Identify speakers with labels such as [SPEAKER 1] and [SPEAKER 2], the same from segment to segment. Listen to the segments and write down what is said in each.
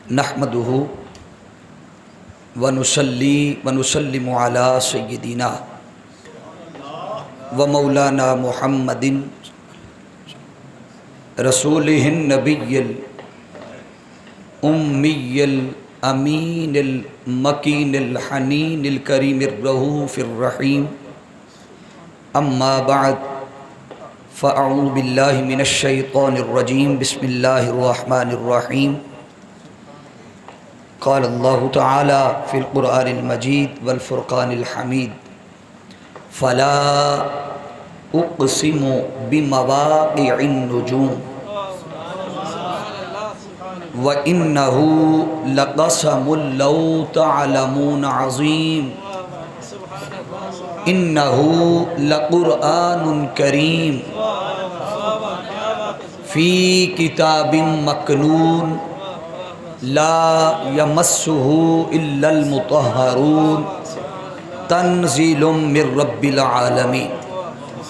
[SPEAKER 1] نحمدہ ونصلی ونسلم علی سیدنا و مولانا محمد رسولہ النبی الامی الامین المکین الحنین الکریم الرؤوف الرحیم اما بعد فاعوذ باللہ من الشیطان الرجیم بسم اللہ الرحمن الرحیم قال اللہ تعالی فی القرآن المجید والفرقان الحمید فلا اقسم بمواقع النجوم وَإِنَّهُ لَقَسَمٌ لَوْ تَعْلَمُونَ عَظِيمٌ إِنَّهُ لَقُرْآنٌ كَرِيمٌ فِي كِتَابٍ مَّكْنُونٍ لَا يَمَسُّهُ إِلَّا الْمُطَهَّرُونَ تَنزِيلٌ مِّن رَّبِّ الْعَالَمِينَ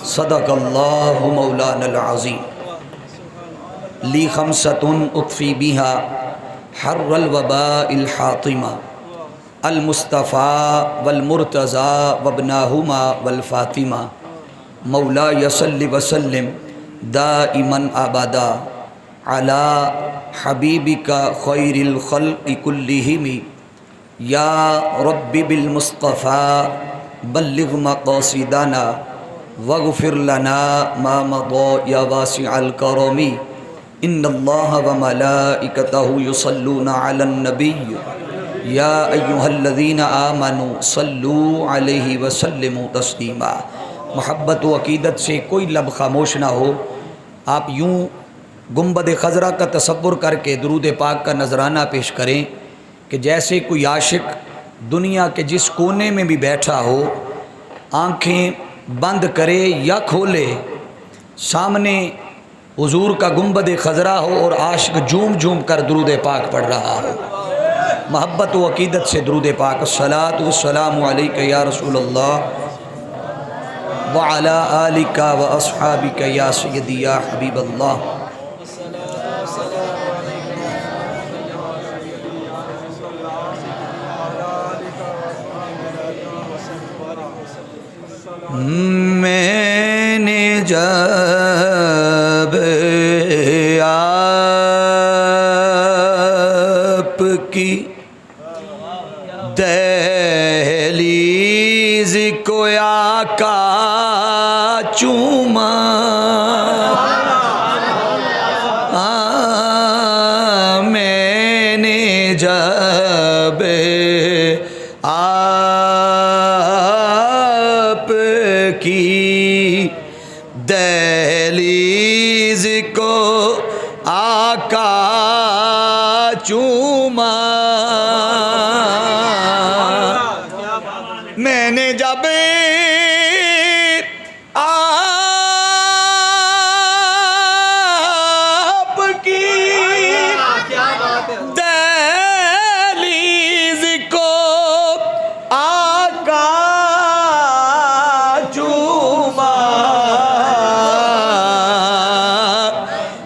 [SPEAKER 1] صدق اللہ مولانا العظیم لی خمسۃ اطفی بہا حر الوباء الحاطمہ المصطفیٰ والمرتضیٰ وابناہما والفاطمہ مولاي صل وسلم دائما ابدا علی حبیبک خیر الخلق کلہم یا رب بالمصطفیٰ بلغ مقاصدنا واغفر لنا ما مضى یا واسع الکرم ان اللہ وملائکتہ یصلون علی النبی یا ایہا الذین آمنوا صلوا علیہ وسلموا تسلیما۔ محبت و عقیدت سے کوئی لب خاموش نہ ہو، آپ یوں گنبد خضرا کا تصور کر کے درود پاک کا نذرانہ پیش کریں کہ جیسے کوئی عاشق دنیا کے جس کونے میں بھی بیٹھا ہو، آنکھیں بند کرے یا کھولے، سامنے حضور کا گنبد خضرا ہو اور عاشق جھوم جھوم کر درود پاک پڑھ رہا ہو۔ محبت و عقیدت سے درود پاک، الصلاۃ والسلام علیک یا رسول اللہ وعلی آلک و اصحابک یا سیدی یا حبیب اللہ۔ میں نے جب آپ کی دہلیز کو آقا چوما، میں نے جب آپ کی دہلیز کو آقا چوما، میں نے جب آپ کی دہلیز کو آقا چوما،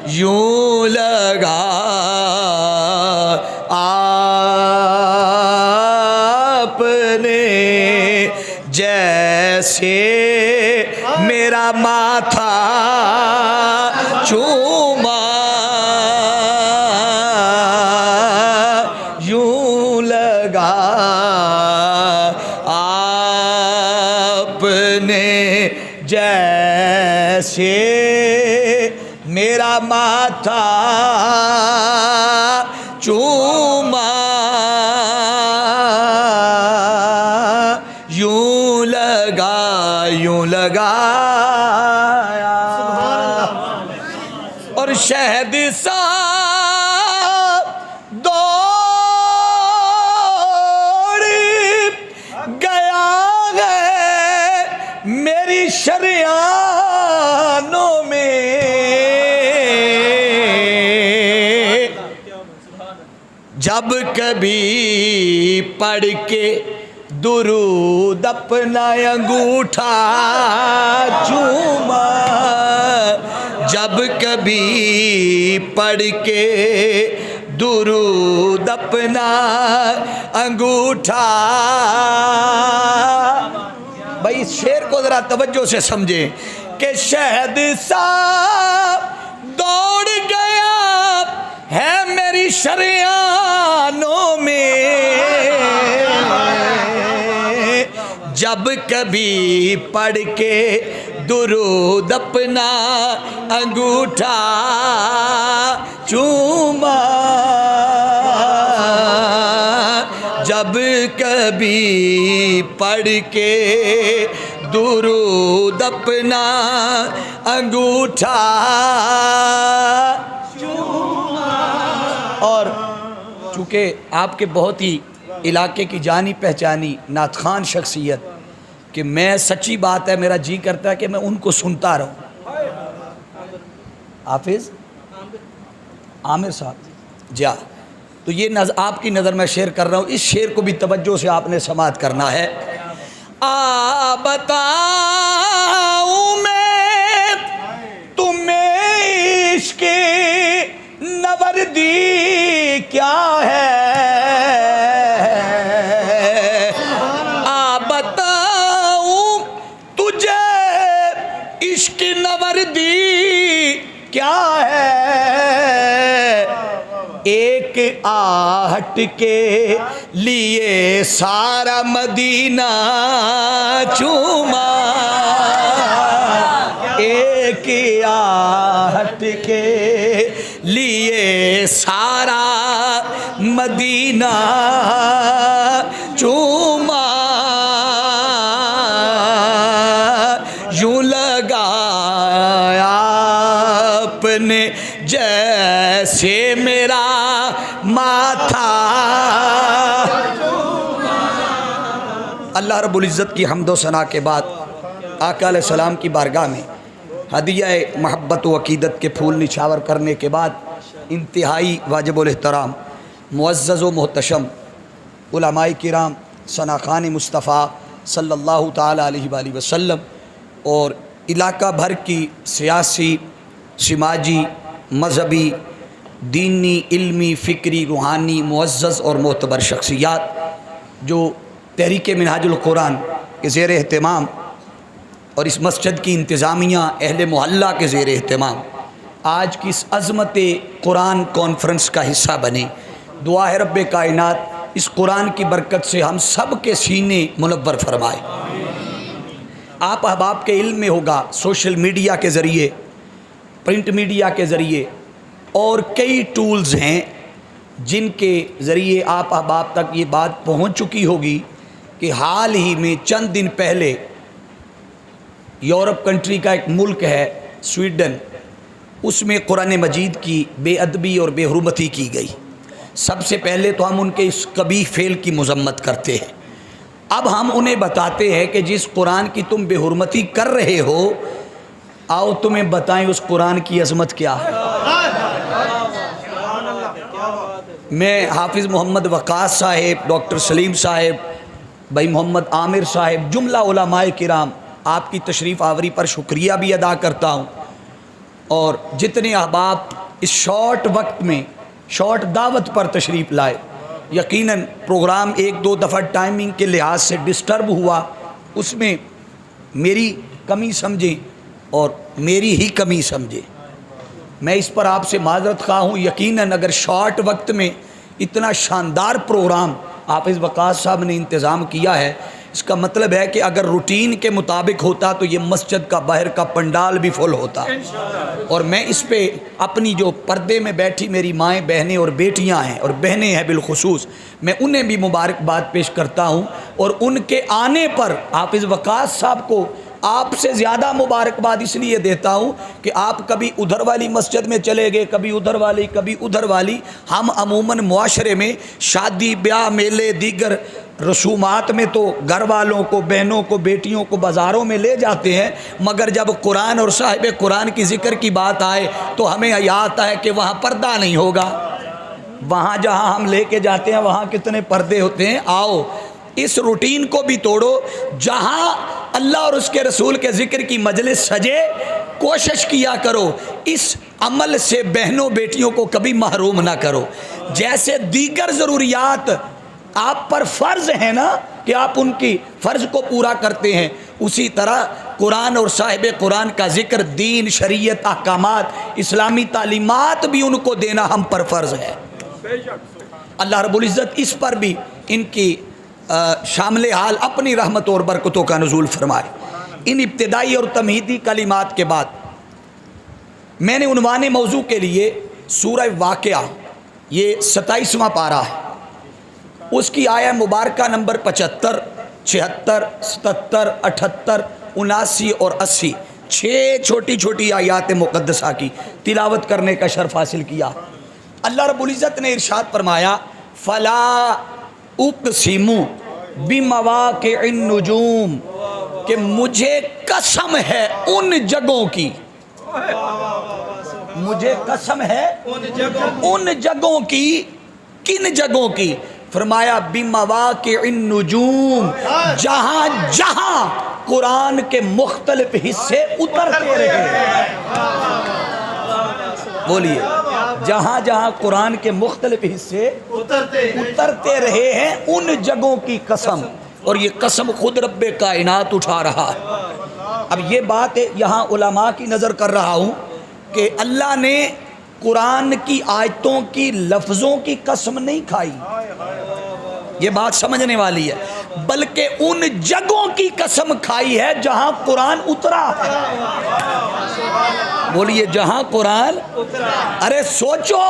[SPEAKER 1] یوں لگا آپ نے جیسے میرا ماتھا چوما، یوں لگا آپ نے جیسے میرا ماتھا چوما، یوں لگا اور شہد سا دوڑ گیا ہے میری شریانوں میں، جب کبھی پڑھ کے درود اپنا انگوٹھا چوما، جب کبھی پڑھ کے درود اپنا انگوٹھا. بھائی اس شعر کو ذرا توجہ سے سمجھیں کہ شہد صاحب دوڑ گیا ہے میری شریانوں میں، جب کبھی پڑھ کے درود اپنا انگوٹھا چوما، جب کبھی پڑھ کے درود اپنا انگوٹھا چوما. اور چونکہ آپ کے بہت ہی علاقے کی جانی پہچانی نعت خوان شخصیت کہ میں سچی بات ہے میرا جی کرتا ہے کہ میں ان کو سنتا رہوں. حافظ عامر صاحب جا، تو یہ آپ کی نظر میں شعر کر رہا ہوں، اس شعر کو بھی توجہ سے آپ نے سماعت کرنا ہے. بتاؤں میں تمہیں عشق نوردی کیا ہے، عشق نوردی کیا ہے، ایک آہٹ کے لیے سارا مدینہ چوما، ایک آہٹ کے لیے سارا مدینہ چوما، یوں لگایا اپنے جیسے میرا ماتھا. اللہ رب العزت کی حمد و ثنا کے بعد آقا علیہ السلام کی بارگاہ میں ہدیہ محبت و عقیدت کے پھول نچھاور کرنے کے بعد انتہائی واجب الاحترام معزز و محتشم علماء کرام ثناخوان مصطفیٰ صلی اللہ تعالیٰ علیہ وآلہ وسلم اور علاقہ بھر کی سیاسی، سماجی، مذہبی، دینی، علمی، فکری، روحانی معزز اور معتبر شخصیات جو تحریک منہاج القرآن کے زیر اہتمام اور اس مسجد کی انتظامیہ اہل محلہ کے زیر اہتمام آج کی اس عظمت قرآن کانفرنس کا حصہ بنے. دعا ہے رب کائنات اس قرآن کی برکت سے ہم سب کے سینے منور فرمائے. آپ احباب کے علم میں ہوگا سوشل میڈیا کے ذریعے، پرنٹ میڈیا کے ذریعے اور کئی ٹولز ہیں جن کے ذریعے آپ احباب تک یہ بات پہنچ چکی ہوگی کہ حال ہی میں چند دن پہلے یورپ کنٹری کا ایک ملک ہے سویڈن، اس میں قرآن مجید کی بے ادبی اور بے حرمتی کی گئی. سب سے پہلے تو ہم ان کے اس قبیح فعل کی مذمت کرتے ہیں. اب ہم انہیں بتاتے ہیں کہ جس قرآن کی تم بے حرمتی کر رہے ہو، آؤ تمہیں بتائیں اس قرآن کی عظمت کیا ہے. میں حافظ محمد وقاص صاحب، ڈاکٹر سلیم صاحب، بھائی محمد عامر صاحب، جملہ علماء کرام آپ کی تشریف آوری پر شکریہ بھی ادا کرتا ہوں. اور جتنے احباب اس شارٹ وقت میں شارٹ دعوت پر تشریف لائے، یقیناً پروگرام ایک دو دفعہ ٹائمنگ کے لحاظ سے ڈسٹرب ہوا، اس میں میری کمی سمجھیں اور میری ہی کمی سمجھیں. میں اس پر آپ سے معذرت خواہ ہوں. یقیناً اگر شارٹ وقت میں اتنا شاندار پروگرام حافظ وقاص صاحب نے انتظام کیا ہے، اس کا مطلب ہے کہ اگر روٹین کے مطابق ہوتا تو یہ مسجد کا باہر کا پنڈال بھی فل ہوتا. اور میں اس پہ اپنی جو پردے میں بیٹھی میری مائیں بہنیں اور بیٹیاں ہیں اور بہنیں ہیں بالخصوص، میں انہیں بھی مبارکباد پیش کرتا ہوں. اور ان کے آنے پر حافظ وقاص صاحب کو آپ سے زیادہ مبارکباد اس لیے دیتا ہوں کہ آپ کبھی ادھر والی مسجد میں چلے گئے، کبھی ادھر والی، کبھی ادھر والی. ہم عموماً معاشرے میں شادی بیاہ میلے دیگر رسومات میں تو گھر والوں کو، بہنوں کو، بیٹیوں کو بازاروں میں لے جاتے ہیں، مگر جب قرآن اور صاحب قرآن کی ذکر کی بات آئے تو ہمیں یاد آتا ہے کہ وہاں پردہ نہیں ہوگا. وہاں جہاں ہم لے کے جاتے ہیں وہاں کتنے پردے ہوتے ہیں. آؤ اس روٹین کو بھی توڑو. جہاں اللہ اور اس کے رسول کے ذکر کی مجلس سجے، کوشش کیا کرو اس عمل سے بہنوں بیٹیوں کو کبھی محروم نہ کرو. جیسے دیگر ضروریات آپ پر فرض ہیں نا کہ آپ ان کی فرض کو پورا کرتے ہیں، اسی طرح قرآن اور صاحب قرآن کا ذکر، دین، شریعت، احکامات، اسلامی تعلیمات بھی ان کو دینا ہم پر فرض ہے۔ اللہ رب العزت اس پر بھی ان کی شامل حال اپنی رحمت اور برکتوں کا نزول فرمائے۔ ان ابتدائی اور تمہیدی کلمات کے بعد میں نے عنوان موضوع کے لیے سورہ واقعہ، یہ 27واں پارہ ہے، اس کی آیہ مبارکہ نمبر 75، 76، 77، 78، 79 اور 80، 6 چھوٹی چھوٹی آیات مقدسہ کی تلاوت کرنے کا شرف حاصل کیا۔ اللہ رب العزت نے ارشاد فرمایا فلا اقسم بمواقع النجوم، کہ مجھے قسم ہے ان جگہوں کی، مجھے قسم ہے ان جگہوں کی، کن جگہوں کی؟ فرمایا بمواقع النجوم، جہاں جہاں قرآن کے مختلف حصے اترتے رہے۔ بولیے، جہاں جہاں قرآن کے مختلف حصے اترتے رہے ہیں ان جگہوں کی قسم، اور یہ قسم خود رب کائنات اٹھا رہا ہے۔ اب یہ بات یہاں علماء کی نظر کر رہا ہوں کہ اللہ نے قرآن کی آیتوں کی لفظوں کی قسم نہیں کھائی، یہ بات سمجھنے والی ہے، بلکہ ان جگہوں کی قسم کھائی ہے جہاں قرآن اترا ہے۔ بولیے، جہاں قرآن ارے سوچو،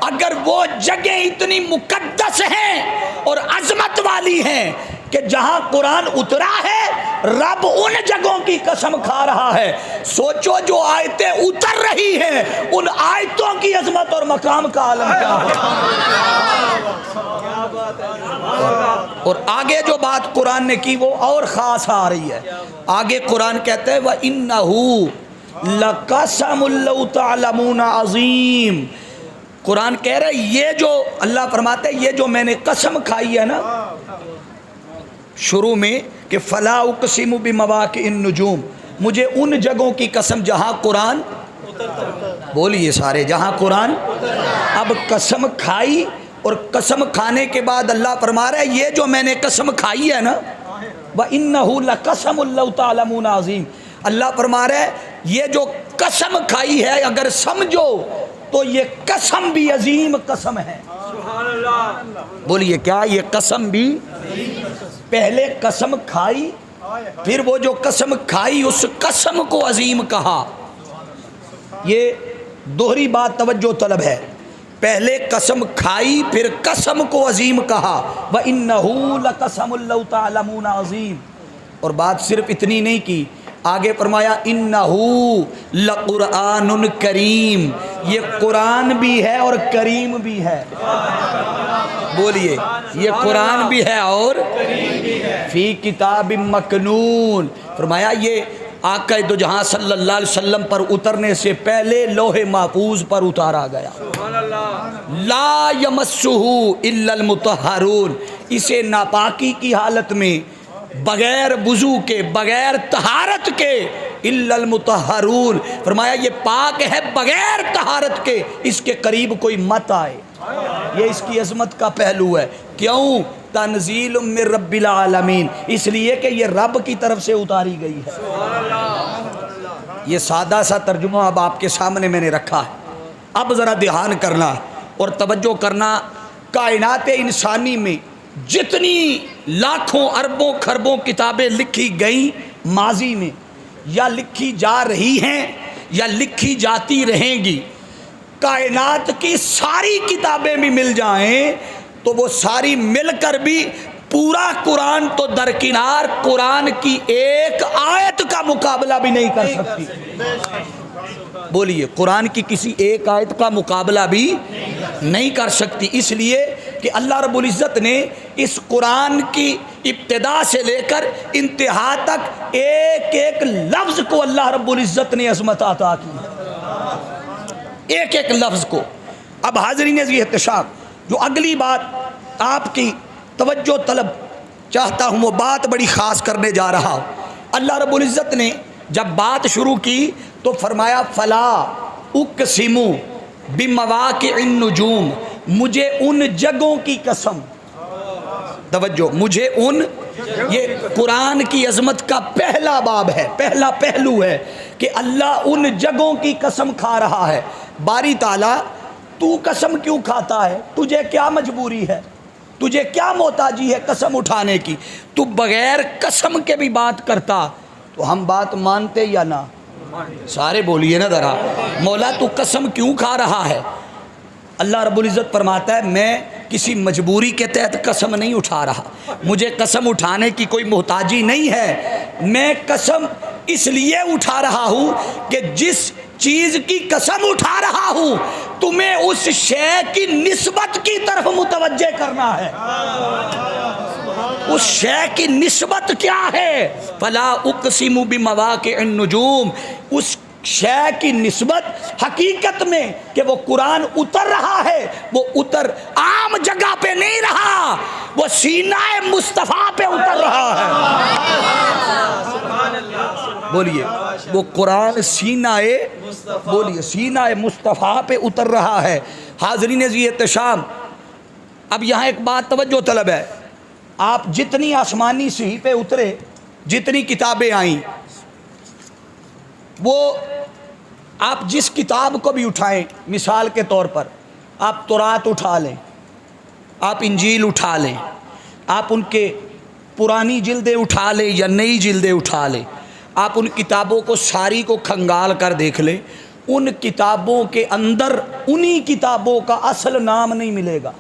[SPEAKER 1] اگر وہ جگہیں اتنی مقدس ہیں اور عظمت والی ہیں کہ جہاں قرآن اترا ہے رب ان جگہوں کی قسم کھا رہا ہے، سوچو جو آیتیں اتر رہی ہیں ان آیتوں کی عظمت اور مقام کا عالم کیا ہے۔ اور آگے جو بات قرآن نے کی وہ اور خاص آ رہی ہے۔ آگے قرآن کہتے ہیں وَإِنَّهُ لَقَسَمٌ لَوْ تَعْلَمُونَ عَظِيمٌ، قرآن کہہ رہے یہ جو اللہ فرماتے ہیں یہ جو میں نے قسم کھائی ہے نا شروع میں کہ فلا اقسم بمواقع النجوم، مجھے ان جگہوں کی قسم جہاں قرآن، بولیے سارے، جہاں قرآن، اب قسم کھائی، اور قسم کھانے کے بعد اللہ فرما رہا ہے یہ جو میں نے قسم کھائی ہے نا وَإِنَّهُ لَقَسَمٌ لَوْ تَعْلَمُونَ عَظِيمٌ، اللہ فرما رہا ہے یہ جو قسم کھائی ہے اگر سمجھو تو یہ قسم بھی عظیم قسم ہے۔ بولیے کیا؟ یہ قسم بھی، پہلے قسم کھائی، پھر وہ جو قسم کھائی اس قسم کو عظیم کہا۔ یہ دوہری بات توجہ طلب ہے، پہلے قسم کھائی پھر قسم کو عظیم کہا، وَإِنَّهُ لَقَسَمٌ لَوْ تَعْلَمُونَ عَظِيمٌ، اور بات صرف اتنی نہیں کی، آگے فرمایا اِنَّهُ لَقُرْآنٌ کریم، یہ قرآن بھی ہے اور کریم بھی ہے۔ بولیے، یہ قرآن بھی ہے اور فی کتاب مکنون، فرمایا یہ آقا دو جہاں صلی اللہ علیہ وسلم پر اترنے سے پہلے لوح محفوظ پر اتارا گیا۔ لا یمسہ الا المطہرون، اسے ناپاکی کی حالت میں بغیر وضو کے، بغیر طہارت کے، الا المطہرون، فرمایا یہ پاک ہے بغیر طہارت کے، اس کے قریب کوئی مت آئے۔ یہ اس کی عظمت کا پہلو ہے۔ کیوں؟ تنزیل من رب العالمین، اس لیے کہ یہ رب کی طرف سے اتاری گئی ہے۔ یہ سادہ سا ترجمہ اب آپ کے سامنے میں نے رکھا ہے، اب ذرا دھیان کرنا اور توجہ کرنا، کائنات انسانی میں جتنی لاکھوں اربوں خربوں کتابیں لکھی گئیں ماضی میں، یا لکھی جا رہی ہیں یا لکھی جاتی رہیں گی، کائنات کی ساری کتابیں بھی مل جائیں تو وہ ساری مل کر بھی پورا قرآن تو درکنار، قرآن کی ایک آیت کا مقابلہ بھی نہیں کر سکتی۔ بولیے، قرآن کی کسی ایک آیت کا مقابلہ بھی نہیں کر سکتی، اس لیے کہ اللہ رب العزت نے اس قرآن کی ابتدا سے لے کر انتہا تک ایک ایک لفظ کو اللہ رب العزت نے عظمت عطا کی، ایک ایک لفظ کو۔ اب حاضرین عزیز احتشام، جو اگلی بات آپ کی توجہ طلب چاہتا ہوں وہ بات بڑی خاص کرنے جا رہا ہوں۔ اللہ رب العزت نے جب بات شروع کی تو فرمایا فلا اقسم بمواقع النجوم، مجھے ان جگہوں کی قسم، توجہ، مجھے ان، یہ قرآن کی عظمت کا پہلا باب ہے، پہلا پہلو ہے کہ اللہ ان جگہوں کی قسم کھا رہا ہے۔ باری تعالیٰ تو قسم کیوں کھاتا ہے؟ تجھے کیا مجبوری ہے؟ تجھے کیا محتاجی ہے قسم اٹھانے کی؟ تو بغیر قسم کے بھی بات کرتا تو ہم بات مانتے یا نہ؟ سارے بولیے نا ذرا، مولا تو قسم کیوں کھا رہا ہے؟ اللہ رب العزت فرماتا ہے میں کسی مجبوری کے تحت قسم نہیں اٹھا رہا، مجھے قسم اٹھانے کی کوئی محتاجی نہیں ہے، میں قسم اس لیے اٹھا رہا ہوں کہ جس چیز کی قسم اٹھا رہا ہوں تمہیں اس شے کی نسبت کی طرف متوجہ کرنا ہے۔ اس شے کی نسبت کیا ہے؟ فلا اقسم بمواقع النجوم، اس شے کی نسبت حقیقت میں کہ وہ قرآن اتر رہا ہے، وہ اتر عام جگہ پہ نہیں رہا، وہ سینہ مصطفیٰ پہ اتر رہا ہے۔ بولیے، وہ قرآن سینہ، بولیے سینہ مصطفیٰ پہ اتر رہا ہے۔ حاضرین ذی احتشام، اب یہاں ایک بات توجہ طلب ہے، آپ جتنی آسمانی صحیح پہ اترے، جتنی کتابیں آئیں، وہ آپ جس کتاب کو بھی اٹھائیں، مثال کے طور پر آپ تورات اٹھا لیں، آپ انجیل اٹھا لیں، آپ ان کے پرانی جلدیں اٹھا لیں یا نئی جلدیں اٹھا لیں، آپ ان کتابوں کو ساری کو کھنگال کر دیکھ لیں، ان کتابوں کے اندر انہی کتابوں کا اصل نام نہیں ملے گا۔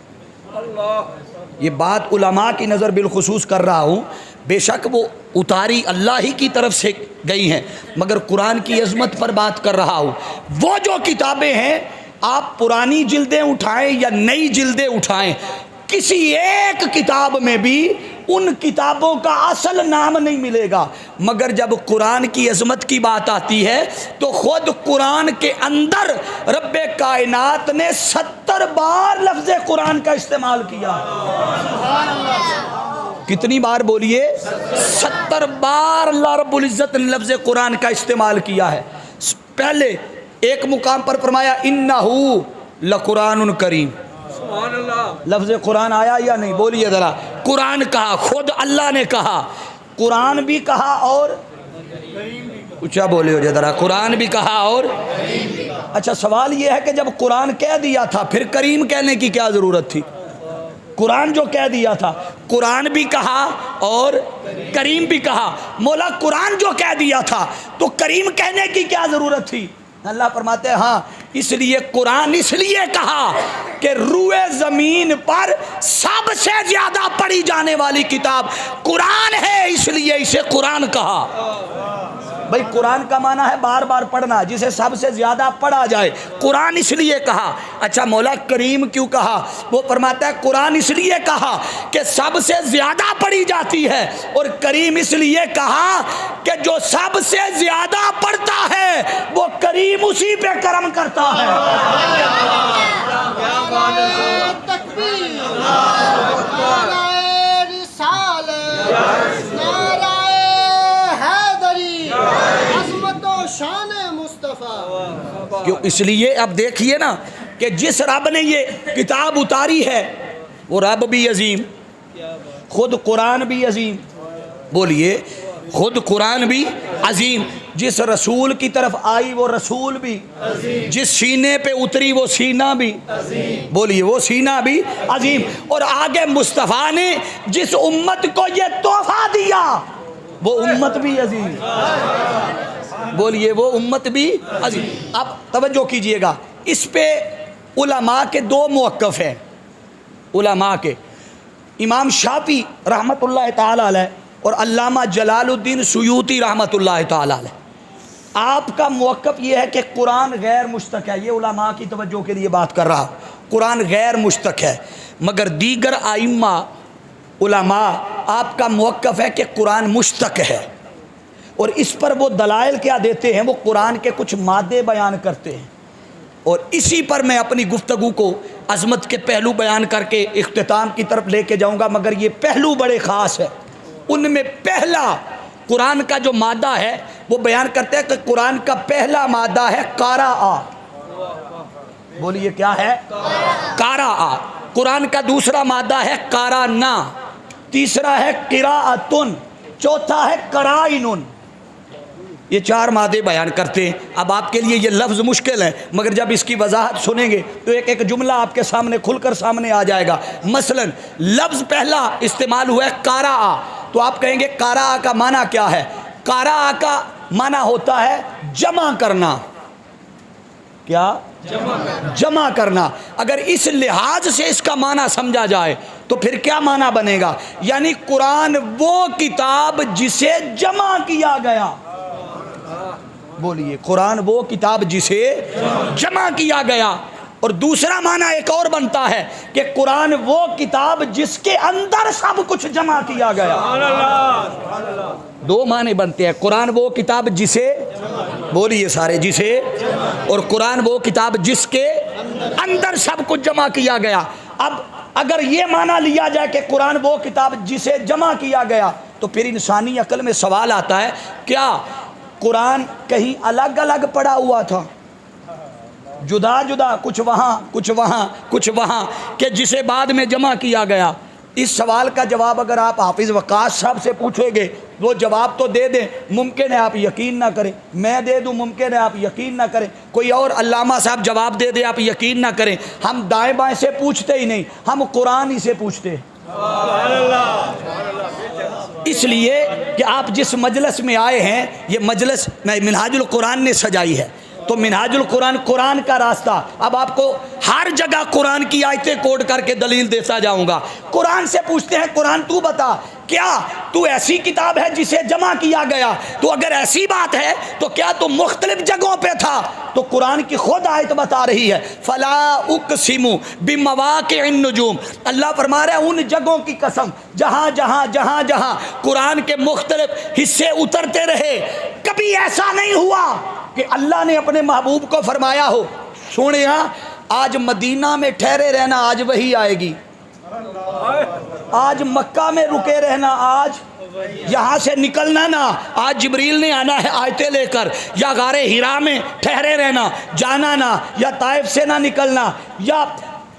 [SPEAKER 1] یہ بات علماء کی نظر بالخصوص کر رہا ہوں، بے شک وہ اتاری اللہ ہی کی طرف سے گئی ہیں، مگر قرآن کی عظمت پر بات کر رہا ہوں۔ وہ جو کتابیں ہیں، آپ پرانی جلدیں اٹھائیں یا نئی جلدیں اٹھائیں، کسی ایک کتاب میں بھی ان کتابوں کا اصل نام نہیں ملے گا، مگر جب قرآن کی عظمت کی بات آتی ہے تو خود قرآن کے اندر رب کائنات نے 70 بار لفظ قرآن کا استعمال کیا۔ کتنی بار بولیے؟ 70 بار اللہ رب العزت نے لفظ قرآن کا استعمال کیا ہے۔ پہلے ایک مقام پر فرمایا انہو لقرآن کریم، لفظ قرآن آیا یا نہیں؟ بولیے ذرا، قرآن کہا، خود اللہ نے کہا، قرآن بھی کہا اور اچھا بولے ہو جائے ذرا، قرآن بھی کہا اور اچھا سوال یہ ہے کہ جب قرآن کہہ دیا تھا پھر کریم کہنے کی کیا ضرورت تھی؟ قرآن جو کہہ دیا تھا، قرآن بھی کہا اور کریم بھی کہا، مولا قرآن جو کہہ دیا تھا تو کریم کہنے کی کیا ضرورت تھی؟ اللہ فرماتے ہیں ہاں اس لیے قرآن اس لیے کہا کہ روئے زمین پر سب سے زیادہ پڑھی جانے والی کتاب قرآن ہے، اس لیے اسے قرآن کہا۔ بھئی قرآن کا معنی ہے بار بار پڑھنا، جسے سب سے زیادہ پڑھا جائے، قرآن اس لیے کہا۔ اچھا مولا کریم کیوں کہا؟ وہ فرماتا ہے قرآن اس لیے کہا کہ سب سے زیادہ پڑھی جاتی ہے، اور کریم اس لیے کہا کہ جو سب سے زیادہ پڑھتا ہے وہ کریم اسی پہ کرم کرتا ہے۔
[SPEAKER 2] تکبیر، نعرہ رسالت، نعرہ حیدری، عظمت و شان مصطفیٰ۔
[SPEAKER 1] کیوں؟ اس لیے اب دیکھیے نا کہ جس رب نے یہ کتاب اتاری ہے وہ رب بھی عظیم، خود قرآن بھی عظیم، بولیے خود قرآن بھی عظیم، جس رسول کی طرف آئی وہ رسول بھی عظیم، جس سینے پہ اتری وہ سینہ بھی عظیم، بولیے وہ سینہ بھی عظیم، اور آگے مصطفیٰ نے جس امت کو یہ تحفہ دیا وہ امت بھی عظیم، بولیے وہ امت بھی عظیم۔ اب توجہ کیجئے گا، اس پہ علماء کے 2 موقف ہیں، علماء کے، امام شافعی رحمت اللہ تعالی علیہ اور علامہ جلال الدین سیوطی رحمت اللہ تعالی علیہ، آپ کا موقف یہ ہے کہ قرآن غیر مشتق ہے۔ یہ علماء کی توجہ کے لیے بات کر رہا، قرآن غیر مشتق ہے، مگر دیگر ائمہ علماء آپ کا موقف ہے کہ قرآن مشتق ہے، اور اس پر وہ دلائل کیا دیتے ہیں؟ وہ قرآن کے کچھ مادے بیان کرتے ہیں، اور اسی پر میں اپنی گفتگو کو عظمت کے پہلو بیان کر کے اختتام کی طرف لے کے جاؤں گا، مگر یہ پہلو بڑے خاص ہے۔ ان میں پہلا قرآن کا جو مادہ ہے وہ بیان کرتے ہیں کہ قرآن کا پہلا مادہ ہے قارآ، بولیے کیا ہے؟ قارا. قرآن کا دوسرا مادہ ہے قارانا، تیسرا ہے قراءتن، چوتھا ہے قرائن. یہ 4 مادے بیان کرتے ہیں. اب آپ کے لیے یہ لفظ مشکل ہے، مگر جب اس کی وضاحت سنیں گے تو ایک ایک جملہ آپ کے سامنے کھل کر سامنے آ جائے گا. مثلا لفظ پہلا استعمال ہوا ہے قارا، تو آپ کہیں گے قارا کا معنی کیا ہے؟ قارا کا معنی ہوتا ہے جمع کرنا. کیا؟ جمع کرنا. اگر اس لحاظ سے اس کا معنی سمجھا جائے تو پھر کیا معنی بنے گا؟ یعنی قرآن وہ کتاب جسے جمع کیا گیا. بولیے قرآن وہ کتاب جسے جمع کیا گیا. اور دوسرا معنی ایک اور بنتا ہے کہ قرآن وہ کتاب جس کے اندر سب کچھ جمع کیا گیا. 2 معنی بنتے ہیں. قرآن وہ کتاب جسے، بولیے سارے، جسے، اور قرآن وہ کتاب جس کے اندر سب کچھ جمع کیا گیا. اب اگر یہ معنی لیا جائے کہ قرآن وہ کتاب جسے جمع کیا گیا تو پھر انسانی عقل میں سوال آتا ہے کیا قرآن کہیں الگ الگ پڑا ہوا تھا، جدا جدا، کچھ وہاں کچھ وہاں کچھ وہاں، کہ جسے بعد میں جمع کیا گیا؟ اس سوال کا جواب اگر آپ حافظ وقاص صاحب سے پوچھیں گے وہ جواب تو دے دیں، ممکن ہے آپ یقین نہ کریں. میں دے دوں، ممکن ہے آپ یقین نہ کریں. کوئی اور علامہ صاحب جواب دے دے، آپ یقین نہ کریں. ہم دائیں بائیں سے پوچھتے ہی نہیں، ہم قرآن ہی سے پوچھتے ہیں. اس لیے کہ آپ جس مجلس میں آئے ہیں یہ مجلس منہاج القرآن نے سجائی ہے، تو منہاج القرآن قرآن کا راستہ. اب آپ کو ہر جگہ قرآن کی آیتیں کوڈ کر کے دلیل دیتا جاؤں گا. قرآن سے پوچھتے ہیں قرآن تو بتا کیا تو ایسی کتاب ہے جسے جمع کیا گیا؟ تو اگر ایسی بات ہے تو کیا تو مختلف جگہوں پہ تھا؟ تو قرآن کی خود آیت بتا رہی ہے فلا اقسم بمواقع النجوم. اللہ فرما رہا ہے ان جگہوں کی قسم جہاں جہاں جہاں جہاں قرآن کے مختلف حصے اترتے رہے. کبھی ایسا نہیں ہوا کہ اللہ نے اپنے محبوب کو فرمایا ہو سوڑیا آج مدینہ میں ٹھہرے رہنا، آج وہی آئے گی. آج مکہ میں رکے رہنا، آج یہاں سے نکلنا نہ، آج جبریل نے آنا ہے آیتیں لے کر. یا غار ہرا میں ٹھہرے رہنا، جانا نہ، یا طائف سے نہ نکلنا، یا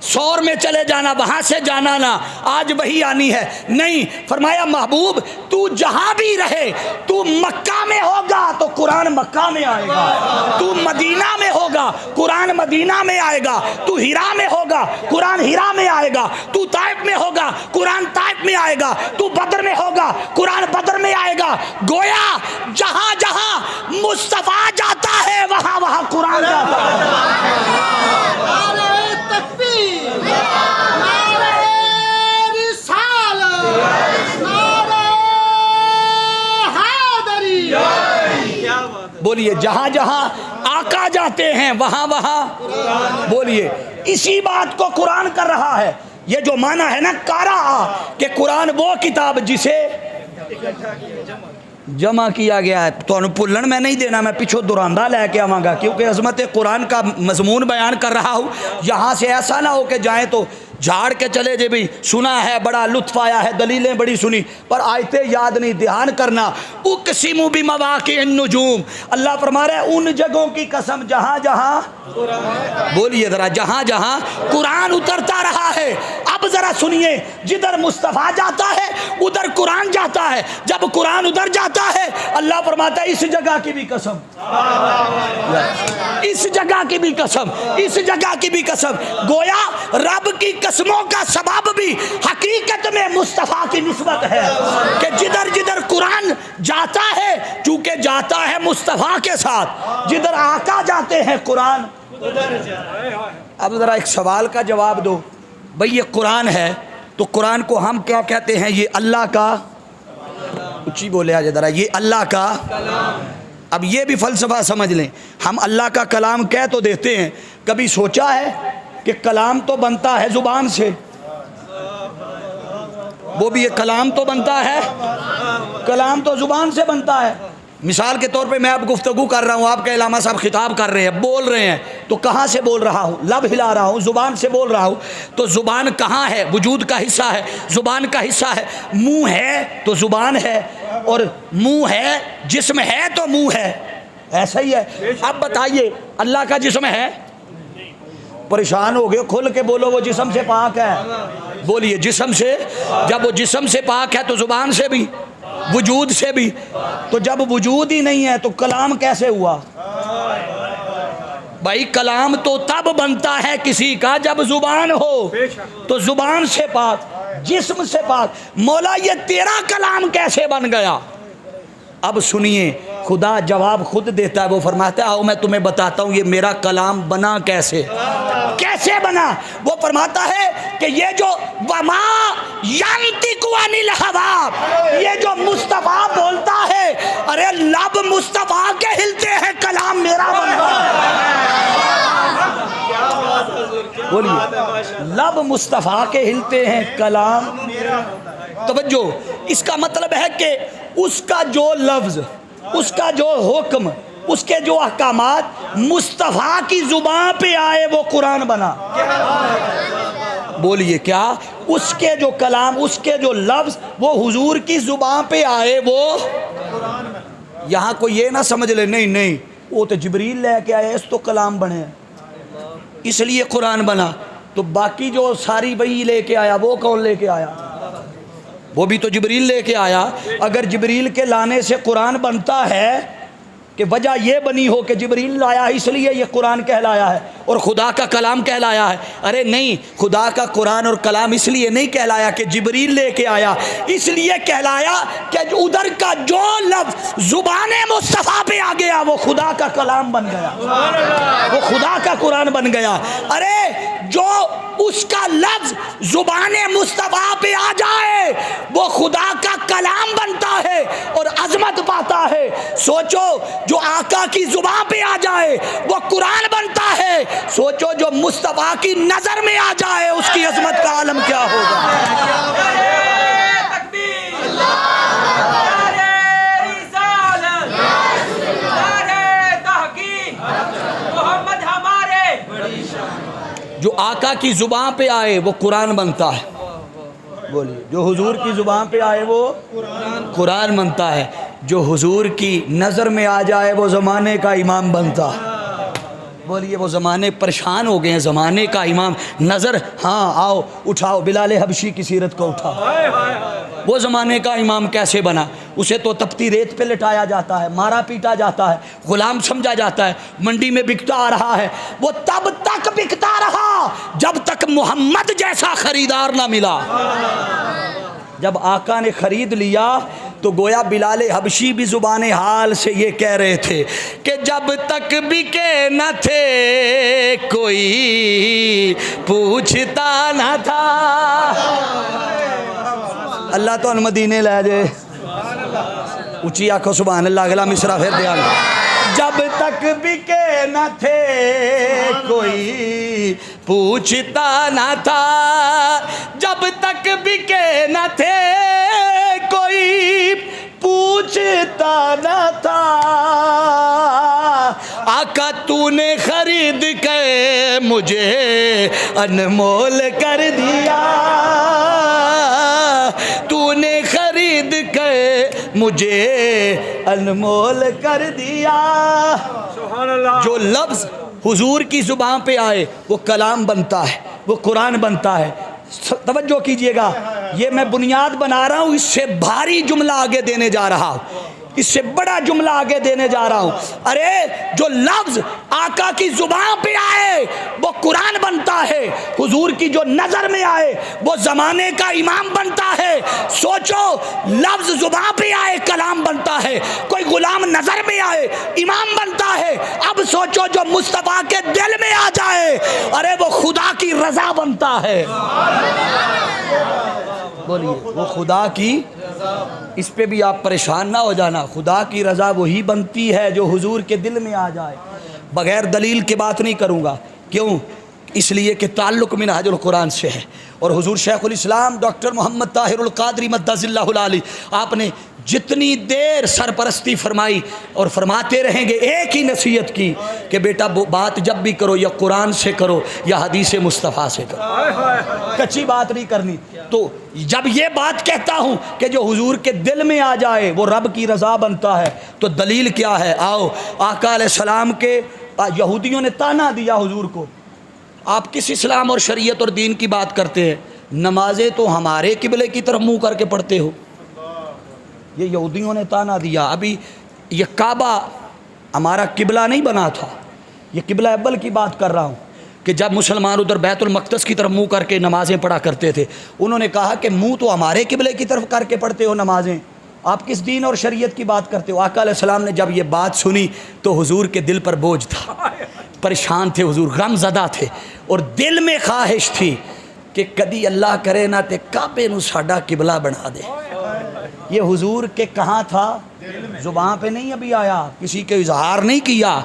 [SPEAKER 1] سور میں چلے جانا، وہاں سے جانا نہ، آج وہی آنی ہے. نہیں، فرمایا محبوب تو جہاں بھی رہے، تو مکہ میں ہوگا تو قرآن مکہ میں آئے گا، تو مدینہ میں ہوگا قرآن مدینہ میں آئے گا، تو ہرا میں ہوگا قرآن ہرا میں آئے گا، تو طائف میں ہوگا قرآن طائف میں آئے گا، تو بدر میں ہوگا قرآن بدر میں آئے گا. گویا جہاں جہاں مصطفیٰ جاتا ہے وہاں وہاں قرآن جاتا ہے. بولیے جہاں جہاں آقا جاتے ہیں وہاں وہاں، بولیے اسی بات کو قرآن کر رہا ہے. یہ جو معنی ہے نا قارا، کہ قرآن وہ کتاب جسے جمع کیا گیا ہے. تو پلن میں نہیں دینا، میں پیچھو دراندہ لے کے آواں گا کیونکہ عظمت قرآن کا مضمون بیان کر رہا ہوں. یہاں سے ایسا نہ ہو کہ جائیں تو جھاڑ کے چلے جے بھی سنا ہے، بڑا لطف آیا ہے، دلیلیں بڑی سنی، پر آیتیں یاد نہیں. دھیان کرنا. اقسم بمواقع النجوم، اللہ فرما رہا ہے ان جگہوں کی قسم جہاں جہاں، بولیے ذرا، جہاں جہاں قرآن اترتا رہا ہے. اب ذرا سنیے، جدھر مصطفیٰ جاتا ہے ادھر قرآن جاتا ہے. جب قرآن ادھر جاتا ہے اللہ فرماتا ہے اس جگہ کی بھی قسم، اس جگہ کی بھی قسم، اس جگہ کی بھی قسم. گویا رب کی قسموں کا سبب بھی حقیقت میں مصطفیٰ کی نسبت ہے کہ جدھر جدھر قرآن جاتا ہے چونکہ جاتا ہے مصطفیٰ کے ساتھ، جدھر آقا جاتے ہیں قرآن. اب ذرا ایک سوال کا جواب دو بھئی، یہ قرآن ہے تو قرآن کو ہم کیا کہتے ہیں؟ یہ اللہ کا، اچھی بولے آج ذرا، یہ اللہ کا. اب یہ بھی فلسفہ سمجھ لیں، ہم اللہ کا کلام کہہ تو دیتے ہیں، کبھی سوچا ہے کہ کلام تو بنتا ہے زبان سے، وہ بھی یہ کلام تو بنتا ہے، کلام تو زبان سے بنتا ہے. مثال کے طور پہ میں اب گفتگو کر رہا ہوں، آپ کے علامہ صاحب خطاب کر رہے ہیں، بول رہے ہیں، تو کہاں سے بول رہا ہوں؟ لب ہلا رہا ہوں، زبان سے بول رہا ہوں. تو زبان کہاں ہے؟ وجود کا حصہ ہے، زبان کا حصہ ہے. منہ ہے تو زبان ہے، اور منہ ہے، جسم ہے تو منہ ہے، ایسا ہی ہے. اب بتائیے اللہ کا جسم ہے؟ پریشان ہو گئے، کھل کے بولو وہ جسم سے پاک ہے، بولیے جسم سے، جب وہ جسم سے پاک ہے تو زبان سے بھی، وجود سے بھی، تو جب وجود ہی نہیں ہے تو کلام کیسے ہوا؟ بھائی کلام تو تب بنتا ہے کسی کا جب زبان ہو، تو زبان سے پاک، جسم سے پاک، مولا یہ تیرا کلام کیسے بن گیا؟ اب سنیے خدا جواب خود دیتا ہے، وہ فرماتا ہے آؤ میں تمہیں بتاتا ہوں یہ میرا کلام بنا کیسے، کیسے بنا؟ وہ فرماتا ہے کہ یہ جو وما ینطق عن الہوی، یہ جو مصطفیٰ بولتا ہے، ارے لب مصطفیٰ کے ہلتے ہیں، کلام میرا بنا، بولیے لب مصطفیٰ کے ہلتے ہیں، کلام، توجہ، اس کا مطلب ہے کہ اس کا جو لفظ، اس کا جو حکم، اس کے جو احکامات مصطفیٰ کی زبان پہ آئے وہ قرآن بنا، بولیے کیا؟ اس کے جو کلام، اس کے جو لفظ وہ حضور کی زبان پہ آئے وہ، یہاں کوئی یہ نہ سمجھ لے نہیں نہیں وہ تو جبریل لے کے آئے، اس تو کلام بنے اس لیے قرآن بنا، تو باقی جو ساری وحی لے کے آیا وہ کون لے کے آیا؟ وہ بھی تو جبریل لے کے آیا۔ اگر جبریل کے لانے سے قرآن بنتا ہے کہ وجہ یہ بنی ہو کہ جبریل لایا اس لیے یہ قرآن کہلایا ہے اور خدا کا کلام کہلایا ہے، ارے نہیں، خدا کا قرآن اور کلام اس لیے نہیں کہلایا کہ جبریل لے کے آیا، اس لیے کہلایا کہ ادھر کا جو لفظ زبان مصطفیٰ پہ آ گیا وہ خدا کا کلام بن گیا، وہ خدا کا قرآن بن گیا۔ ارے جو اس کا لفظ زبان مصطفیٰ پہ آ جائے وہ خدا کا کلام بنتا ہے اور عظمت پاتا ہے۔ سوچو جو آقا کی زبان پہ آ جائے وہ قرآن بنتا ہے، سوچو جو مصطفیٰ کی نظر میں آ جائے اس کی عظمت کا عالم کیا ہوگا۔ جو آقا کی زبان پہ آئے وہ قرآن بنتا ہے، بولیے جو حضور کی زبان پہ آئے وہ قرآن بنتا ہے، جو حضور کی نظر میں آ جائے وہ زمانے کا امام بنتا ہے، بولیے وہ زمانے پریشان ہو گئے ہیں، زمانے کا امام نظر، ہاں آؤ اٹھاؤ بلال حبشی کی سیرت کو اٹھاؤ، وہ زمانے کا امام کیسے بنا؟ اسے تو تپتی ریت پہ لٹایا جاتا ہے، مارا پیٹا جاتا ہے، غلام سمجھا جاتا ہے، منڈی میں بکتا آ رہا ہے، وہ تب تک بکتا رہا جب تک محمد جیسا خریدار نہ ملا۔ جب آقا نے خرید لیا تو گویا بلال حبشی بھی زبان حال سے یہ کہہ رہے تھے کہ جب تک بکے نہ تھے کوئی پوچھتا نہ تھا، اللہ تو ان مدینے لے جائے، اونچی آنکھوں سبحان اللہ، اگلا مصرع پھر دھیان، جب تک بکے نہ تھے کوئی پوچھتا نہ تھا، جب تک بکے نہ تھے کوئی پوچھتا نہ تھا، آقا تو نے خرید کے مجھے انمول کر دیا، تو نے خرید کے مجھے انمول کر دیا۔ جو لفظ حضور کی زبان پہ آئے وہ کلام بنتا ہے، وہ قرآن بنتا ہے۔ توجہ کیجئے گا، یہ میں بنیاد بنا رہا ہوں، اس سے بھاری جملہ آگے دینے جا رہا ہوں، اس سے بڑا جملہ آگے دینے جا رہا ہوں۔ ارے جو لفظ آقا کی زبان پہ آئے وہ قرآن بنتا ہے، حضور کی جو نظر میں آئے وہ زمانے کا امام بنتا ہے۔ سوچو لفظ زبان پہ آئے کلام بنتا ہے، کوئی غلام نظر میں آئے امام بنتا ہے، اب سوچو جو مصطفیٰ کے دل میں آ جائے ارے وہ خدا کی رضا بنتا ہے، بولیے وہ خدا کی، اس پہ بھی آپ پریشان نہ ہو جانا، خدا کی رضا وہی بنتی ہے جو حضور کے دل میں آ جائے۔ بغیر دلیل کے بات نہیں کروں گا، کیوں؟ اس لیے کہ تعلق منہاج القرآن سے ہے، اور حضور شیخ الاسلام ڈاکٹر محمد طاہر القادری مدظ اللہ العالی، آپ نے جتنی دیر سرپرستی فرمائی اور فرماتے رہیں گے ایک ہی نصیحت کی کہ بیٹا بات جب بھی کرو یا قرآن سے کرو یا حدیث مصطفیٰ سے کرو، کچی بات نہیں کرنی۔ تو جب یہ بات کہتا ہوں کہ جو حضور کے دل میں آ جائے وہ رب کی رضا بنتا ہے، تو دلیل کیا ہے؟ آؤ آقا علیہ السلام کے یہودیوں نے تانا دیا حضور کو، آپ کس اسلام اور شریعت اور دین کی بات کرتے ہیں؟ نمازیں تو ہمارے قبلے کی طرف منہ کر کے پڑھتے ہو۔ یہ یہودیوں نے تانا دیا۔ ابھی یہ کعبہ ہمارا قبلہ نہیں بنا تھا، یہ قبلہ اول کی بات کر رہا ہوں کہ جب مسلمان ادھر بیت المقدس کی طرف منہ کر کے نمازیں پڑھا کرتے تھے، انہوں نے کہا کہ منہ تو ہمارے قبلے کی طرف کر کے پڑھتے ہو نمازیں، آپ کس دین اور شریعت کی بات کرتے ہو؟ آقا علیہ السلام نے جب یہ بات سنی تو حضور کے دل پر بوجھ تھا، پریشان تھے حضور، غم زدہ تھے، اور دل میں خواہش تھی کہ کدی اللہ کرے نہ تے کعبے نو ساڈا قبلہ بنا دے۔ یہ حضور کے کہاں تھا؟ زبان پہ نہیں ابھی آیا، کسی کے اظہار نہیں کیا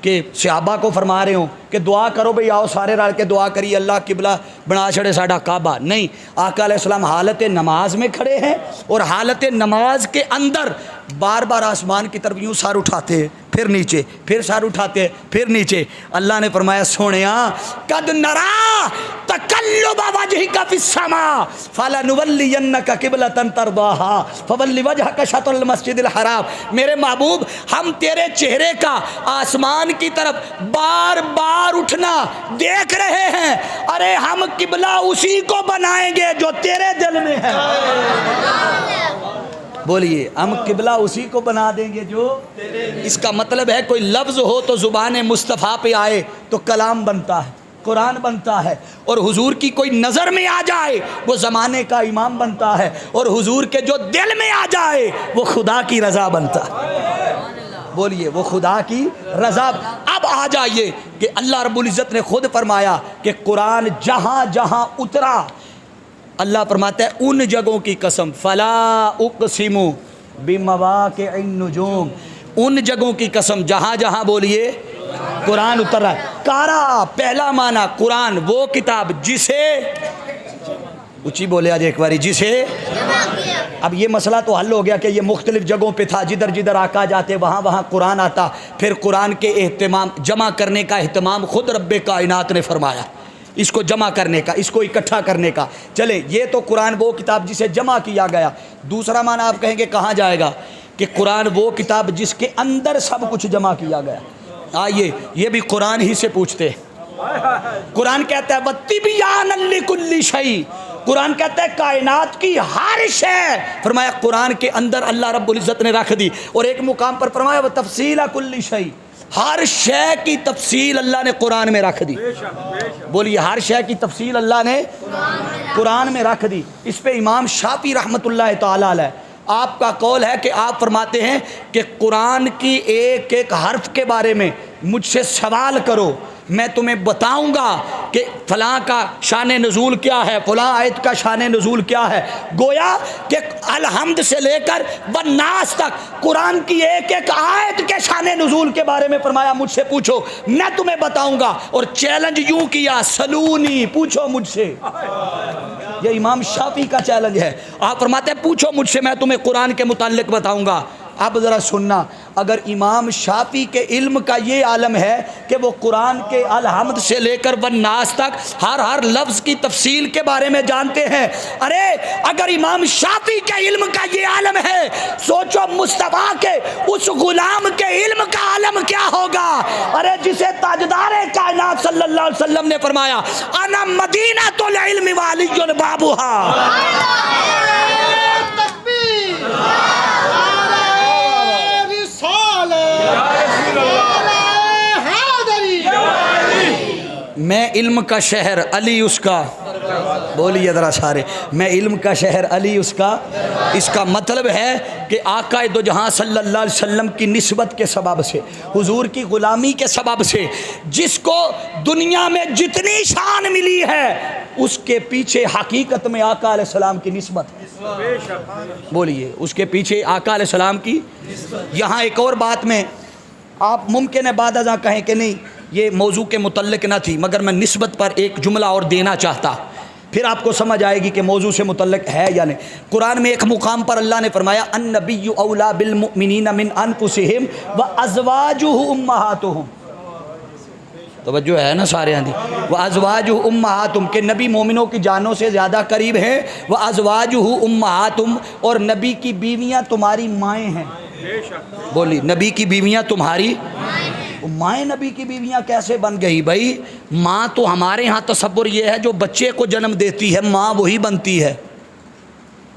[SPEAKER 1] کہ صحابہ کو فرما رہے ہوں کہ دعا کرو بھئی آؤ سارے رل کے دعا کریے اللہ قبلہ بنا چھڑے ساڈا کعبہ، نہیں۔ آقا علیہ السلام حالت نماز میں کھڑے ہیں اور حالت نماز کے اندر بار بار آسمان کی طرف یوں سر اٹھاتے ہیں، پھر نیچے، پھر سر اٹھاتے ہیں، پھر نیچے۔ اللہ نے فرمایا سونیا قد نرا تقلب وجهك في السماء فلنولینک قبلۃ ترضاها فول وجهك شطر المسجد الحرام۔ میرے محبوب ہم تیرے چہرے کا آسمان کی طرف بار بار اٹھنا دیکھ رہے ہیں، ارے ہم قبلہ اسی کو بنائیں گے جو تیرے دل میں ہے۔ بولیے ہم قبلہ اسی کو بنا دیں گے جو، اس کا مطلب ہے کوئی لفظ ہو تو زبان مصطفیٰ پہ آئے تو کلام بنتا ہے، قرآن بنتا ہے، اور حضور کی کوئی نظر میں آ جائے وہ زمانے کا امام بنتا ہے، اور حضور کے جو دل میں آ جائے وہ خدا کی رضا بنتا ہے۔ بولیے وہ خدا کی رضا۔ اب آ جائیے کہ اللہ رب العزت نے خود فرمایا کہ قرآن جہاں جہاں اترا، اللہ فرماتا ہے ان جگہوں کی قسم، فلا اقسم بمواقع النجوم، ان جگہوں کی قسم جہاں جہاں بولیے قرآن اتر رہا ہے۔ کارا پہلا معنی قرآن وہ کتاب جسے، اچھی بولے آج ایک باری، جسے، اب یہ مسئلہ تو حل ہو گیا کہ یہ مختلف جگہوں پہ تھا، جدھر جدھر آقا جاتے وہاں وہاں قرآن آتا، پھر قرآن کے اہتمام جمع کرنے کا اہتمام خود رب کائنات نے فرمایا، اس کو جمع کرنے کا، اس کو اکٹھا کرنے کا۔ چلیں یہ تو قرآن وہ کتاب جسے جمع کیا گیا۔ دوسرا معنی آپ کہیں گے کہاں جائے گا کہ قرآن وہ کتاب جس کے اندر سب کچھ جمع کیا گیا۔ آئیے یہ بھی قرآن ہی سے پوچھتے ہیں۔ قرآن کہتا ہے وَتِبْيَانًا لِكُلِّ شَيْءٍ، قرآن کہتا ہے کائنات کی ہر شے، فرمایا قرآن کے اندر اللہ رب العزت نے رکھ دی، اور ایک مقام پر فرمایا وَتَفْصِيلَ كُلِّ شَيْءٍ، ہر شے کی تفصیل اللہ نے قرآن میں رکھ دی۔ بولیے ہر شے کی تفصیل اللہ نے قرآن میں رکھ دی۔ اس پہ امام شافعی رحمۃ اللہ تعالیٰ علیہ آپ کا قول ہے کہ آپ فرماتے ہیں کہ قرآن کی ایک ایک حرف کے بارے میں مجھ سے سوال کرو، میں تمہیں بتاؤں گا کہ فلاں کا شان نزول کیا ہے، فلاں آیت کا شان نزول کیا ہے۔ گویا کہ الحمد سے لے کر والناس تک قرآن کی ایک ایک آیت کے شان نزول کے بارے میں فرمایا مجھ سے پوچھو میں تمہیں بتاؤں گا، اور چیلنج یوں کیا سلونی، پوچھو مجھ سے۔ یہ امام شافعی کا چیلنج ہے، آپ فرماتے ہیں پوچھو مجھ سے میں تمہیں قرآن کے متعلق بتاؤں گا۔ اب ذرا سننا، اگر امام شافعی کے علم کا یہ عالم ہے کہ وہ قرآن کے الحمد سے لے کر والناس تک ہر لفظ کی تفصیل کے بارے میں جانتے ہیں، ارے اگر امام شافعی کے علم کا یہ عالم ہے، سوچو مصطفیٰ کے اس غلام کے علم کا عالم کیا ہوگا، ارے جسے تاجدار کائنات صلی اللہ علیہ وسلم نے فرمایا انا مدینۃ العلم وعلی بابھا۔ میں علم کا شہر علی اس کا، بولیے ذرا سارے، میں علم کا شہر علی اس کا، اس کا مطلب ہے کہ آقا دو جہاں صلی اللہ علیہ وسلم کی نسبت کے سبب سے، حضور کی غلامی کے سبب سے، جس کو دنیا میں جتنی شان ملی ہے اس کے پیچھے حقیقت میں آقا علیہ السلام کی نسبت ہے۔ بولیے اس کے پیچھے آقا علیہ السلام کی۔ یہاں ایک اور بات میں آپ ممکن ہے بعد ازاں کہیں کہ نہیں یہ موضوع کے متعلق نہ تھی، مگر میں نسبت پر ایک جملہ اور دینا چاہتا، پھر آپ کو سمجھ آئے گی کہ موضوع سے متعلق ہے یا نہیں۔ قرآن میں ایک مقام پر اللہ نے فرمایا النبی اولا بالمؤمنین من انفسہم وازواجہ امہاتہم، توجہ ہے نا سارے ہاں دی، وازواجہ امہاتہم، کہ نبی مومنوں کی جانوں سے زیادہ قریب ہیں، وازواجہ امہاتہم، اور نبی کی بیویاں تمہاری مائیں ہیں۔ بولی نبی کی بیویاں تمہاری، مائیں نبی کی بیویاں کیسے بن گئی؟ بھائی ماں تو ہمارے ہاں تصور یہ ہے جو بچے کو جنم دیتی ہے ماں وہی بنتی ہے،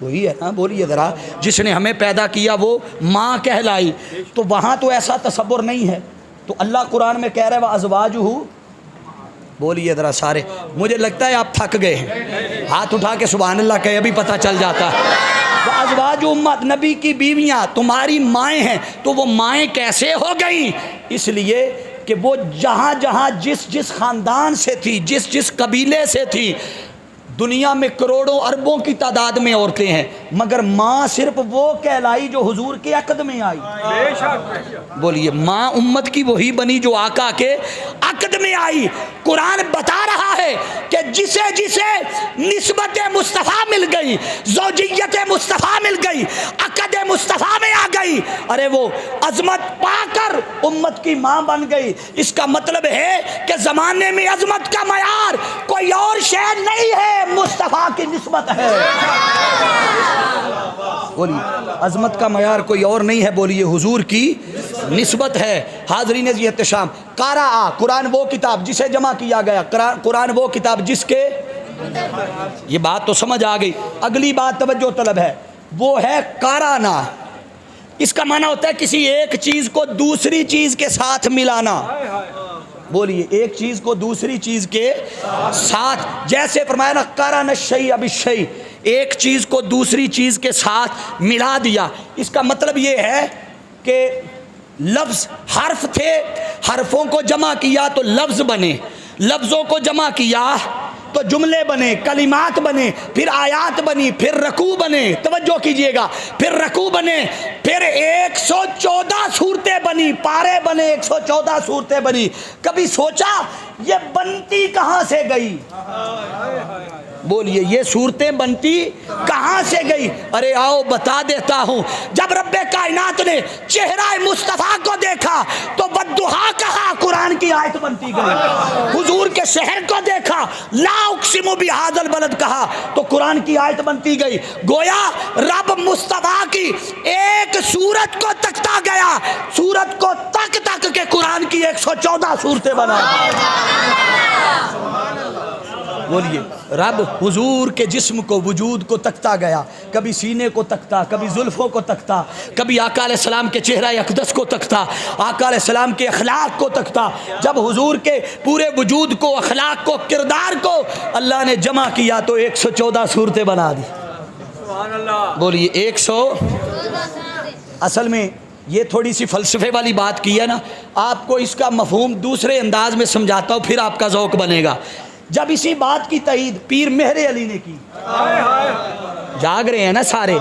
[SPEAKER 1] وہی ہے نا، بولیے ذرا، جس نے ہمیں پیدا کیا وہ ماں کہلائی، تو وہاں تو ایسا تصور نہیں ہے۔ تو اللہ قرآن میں کہہ رہا ہے وَأَزْوَاجُهُ، بولیے ذرا سارے، مجھے لگتا ہے آپ تھک گئے ہیں، ہاتھ اٹھا کے سبحان اللہ کہے ابھی پتہ چل جاتا ہے۔ وَأَزْوَاجُ امت، نبی کی بیویاں تمہاری مائیں ہیں، تو وہ مائیں کیسے ہو گئیں؟ اس لیے کہ وہ جہاں جہاں جس خاندان سے تھی، جس قبیلے سے تھی، دنیا میں کروڑوں اربوں کی تعداد میں عورتیں ہیں، مگر ماں صرف وہ کہلائی جو حضور کے عقد میں آئی۔ بولیے ماں امت کی وہی بنی جو آقا کے عقد میں آئی۔ قرآن بتا رہا ہے کہ جسے نسبت مصطفیٰ مل گئی، زوجیت مصطفیٰ مل گئی، عقد مصطفیٰ میں آ گئی، ارے وہ عظمت پا کر امت کی ماں بن گئی۔ اس کا مطلب ہے کہ زمانے میں عظمت کا معیار کوئی اور شے نہیں ہے، مصطفیٰ کی نسبت ہے۔ بولیے عظمت کا معیار کوئی اور نہیں ہے، بولیے حضور کی نسبت ہے۔ حاضرین عزیز احتشام، قرأ، قرآن وہ کتاب جسے جمع کیا گیا، قرآن وہ کتاب جس کے، یہ بات تو سمجھ آ گئی۔ اگلی بات توجہ طلب ہے، وہ ہے قرأنا۔ اس کا معنی ہوتا ہے کسی ایک چیز کو دوسری چیز کے ساتھ ملانا۔ بولیے ایک چیز کو دوسری چیز کے ساتھ، جیسے فرمایا نا قرن الشیء بالشیء، ایک چیز کو دوسری چیز کے ساتھ ملا دیا۔ اس کا مطلب یہ ہے کہ لفظ حرف تھے، حرفوں کو جمع کیا تو لفظ بنے، لفظوں کو جمع کیا تو جملے بنے، کلمات بنے، پھر آیات بنی، پھر رکوع بنے، توجہ کیجئے گا، پھر رکوع بنے، پھر 114 صورتیں بنی، پارے بنے، 114 صورتیں بنی۔ کبھی سوچا یہ بنتی کہاں سے گئی؟ بولیے یہ صورتیں بنتی کہاں سے گئی؟ ارے آؤ بتا دیتا ہوں۔ جب رب کائنات نے چہرہ مصطفیٰ کو دیکھا تو والضحیٰ کہا، قرآن کی آیت بنتی گئی۔ حضور کے شہر کو دیکھا، لا اقسم بہذا البلد کہا تو قرآن کی آیت بنتی گئی۔ گویا رب مصطفیٰ کی ایک صورت کو تکتا گیا، صورت کو تک کے قرآن کی 114 صورتیں بنا۔ بولیے رب حضور کے جسم کو، وجود کو تکتا گیا، کبھی سینے کو تکتا، کبھی زلفوں کو تکتا، کبھی آقا علیہ السلام کے چہرہ اقدس کو تکتا، آقا علیہ السلام کے اخلاق کو تکتا۔ جب حضور کے پورے وجود کو، اخلاق کو، کردار کو اللہ نے جمع کیا تو 114 صورتیں بنا دی۔ بولیے 114۔ اصل میں یہ تھوڑی سی فلسفے والی بات کی ہے نا، آپ کو اس کا مفہوم دوسرے انداز میں سمجھاتا ہوں، پھر آپ کا ذوق بنے گا۔ جب اسی بات کی تائید پیر مہر علی نے کی، جاگ رہے ہیں نا سارے،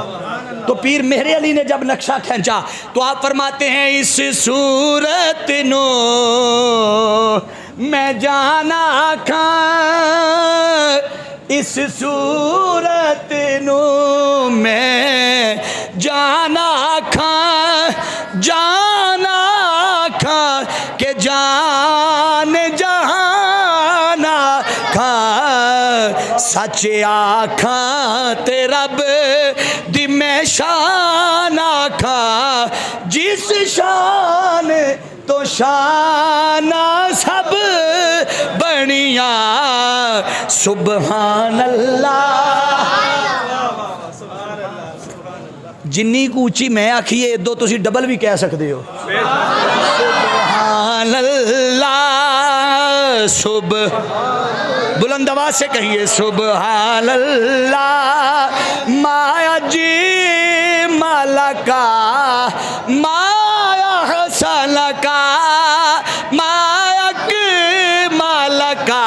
[SPEAKER 1] تو پیر مہر علی نے جب نقشہ کھینچا تو آپ فرماتے ہیں اس صورت نو میں جانا کھاں، اس صورت نو میں جانا کھاں، جانا کھاں کہ جان جہانا کھاں، سچ آکھاں تے رب دی میں شان آکھاں، جس شان تو شان سب بنیا، سبحان اللہ۔ جنی کو اونچی میں آکھیے دو تسی ڈبل بھی کہہ سکتے ہو، سبحان اللہ، بلند آواز سے کہیے سبحان اللہ، مایا جی مالکا، مایا حسن کا، مایا کی مالکا،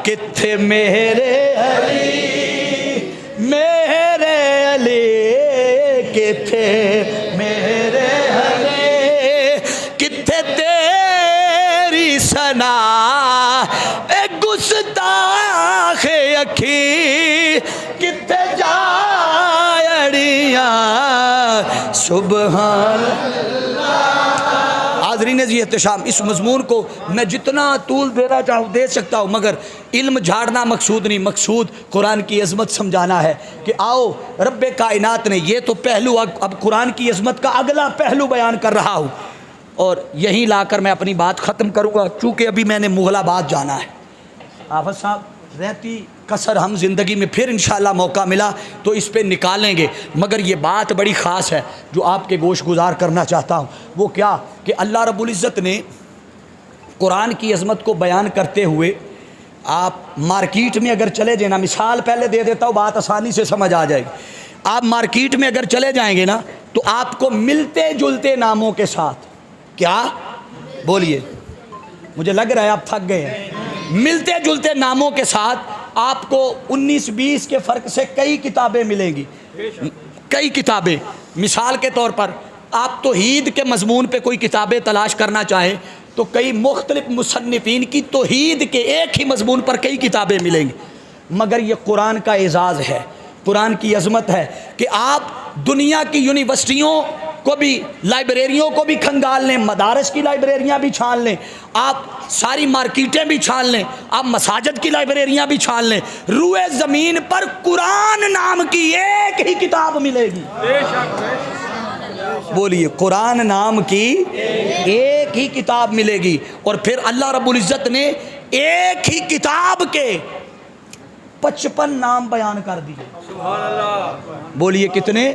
[SPEAKER 1] کتھے میرے علی، میرے علی، کتھے میرے علی، کتھے تیری ثنا، اے گستاخ اکھی، کتھے جائڑیاں، سبحان اللہ۔ حاضرین عزیز احتشام، اس مضمون کو میں جتنا طول دینا چاہوں دے سکتا ہوں، مگر علم جھاڑنا مقصود نہیں، مقصود قرآن کی عظمت سمجھانا ہے کہ آؤ رب کائنات نے، یہ تو پہلو، اب قرآن کی عظمت کا اگلا پہلو بیان کر رہا ہوں، اور یہیں لا کر میں اپنی بات ختم کروں گا، چونکہ ابھی میں نے مغل آباد جانا ہے۔ حافظ صاحب رہتی کسر ہم زندگی میں پھر انشاءاللہ موقع ملا تو اس پہ نکالیں گے، مگر یہ بات بڑی خاص ہے جو آپ کے گوش گزار کرنا چاہتا ہوں۔ وہ کیا کہ اللہ رب العزت نے قرآن کی عظمت کو بیان کرتے ہوئے، آپ مارکیٹ میں اگر چلے جائیں نا، مثال پہلے دے دیتا ہوں بات آسانی سے سمجھ آ جائے گی۔ آپ مارکیٹ میں اگر چلے جائیں گے نا تو آپ کو ملتے جلتے ناموں کے ساتھ، کیا بولیے، مجھے لگ رہا ہے آپ تھک گئے ہیں، ملتے جلتے ناموں کے ساتھ آپ کو 19-20 کے فرق سے کئی کتابیں ملیں گی، کئی کتابیں۔ مثال کے طور پر آپ توحید کے مضمون پہ کوئی کتابیں تلاش کرنا چاہیں تو کئی مختلف مصنفین کی توحید کے ایک ہی مضمون پر کئی کتابیں ملیں گی، مگر یہ قرآن کا اعزاز ہے، قرآن کی عظمت ہے کہ آپ دنیا کی یونیورسٹیوں کو بھی، لائبریریوں کو بھی کھنگال لیں، مدارس کی لائبریریاں بھی چھان لیں، آپ ساری مارکیٹیں بھی چھان لیں، آپ مساجد کی لائبریریاں بھی چھان لیں، روئے زمین پر قرآن نام کی ایک ہی کتاب ملے گی۔ بولیے، قرآن نام کی ایک ہی کتاب ملے گی، اور پھر اللہ رب العزت نے ایک ہی کتاب کے 55 نام بیان کر دیے۔ بولیے کتنے؟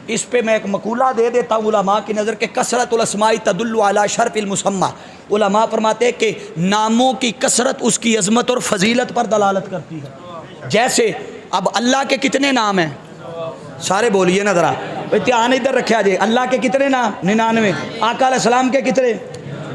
[SPEAKER 1] اس پہ میں ایک مقولہ دے دیتا ہوں علماء کی نظر کہ کثرت الاسماء تدل علی شرف المسمى۔ علماء فرماتے ہیں کہ ناموں کی کثرت اس کی عظمت اور فضیلت پر دلالت کرتی ہے۔ جیسے اب اللہ کے کتنے نام ہیں؟ سارے بولیے نا ذرا، دھیان ادھر رکھا جائے۔ اللہ کے کتنے نام؟ 99۔ آقا علیہ السلام کے کتنے؟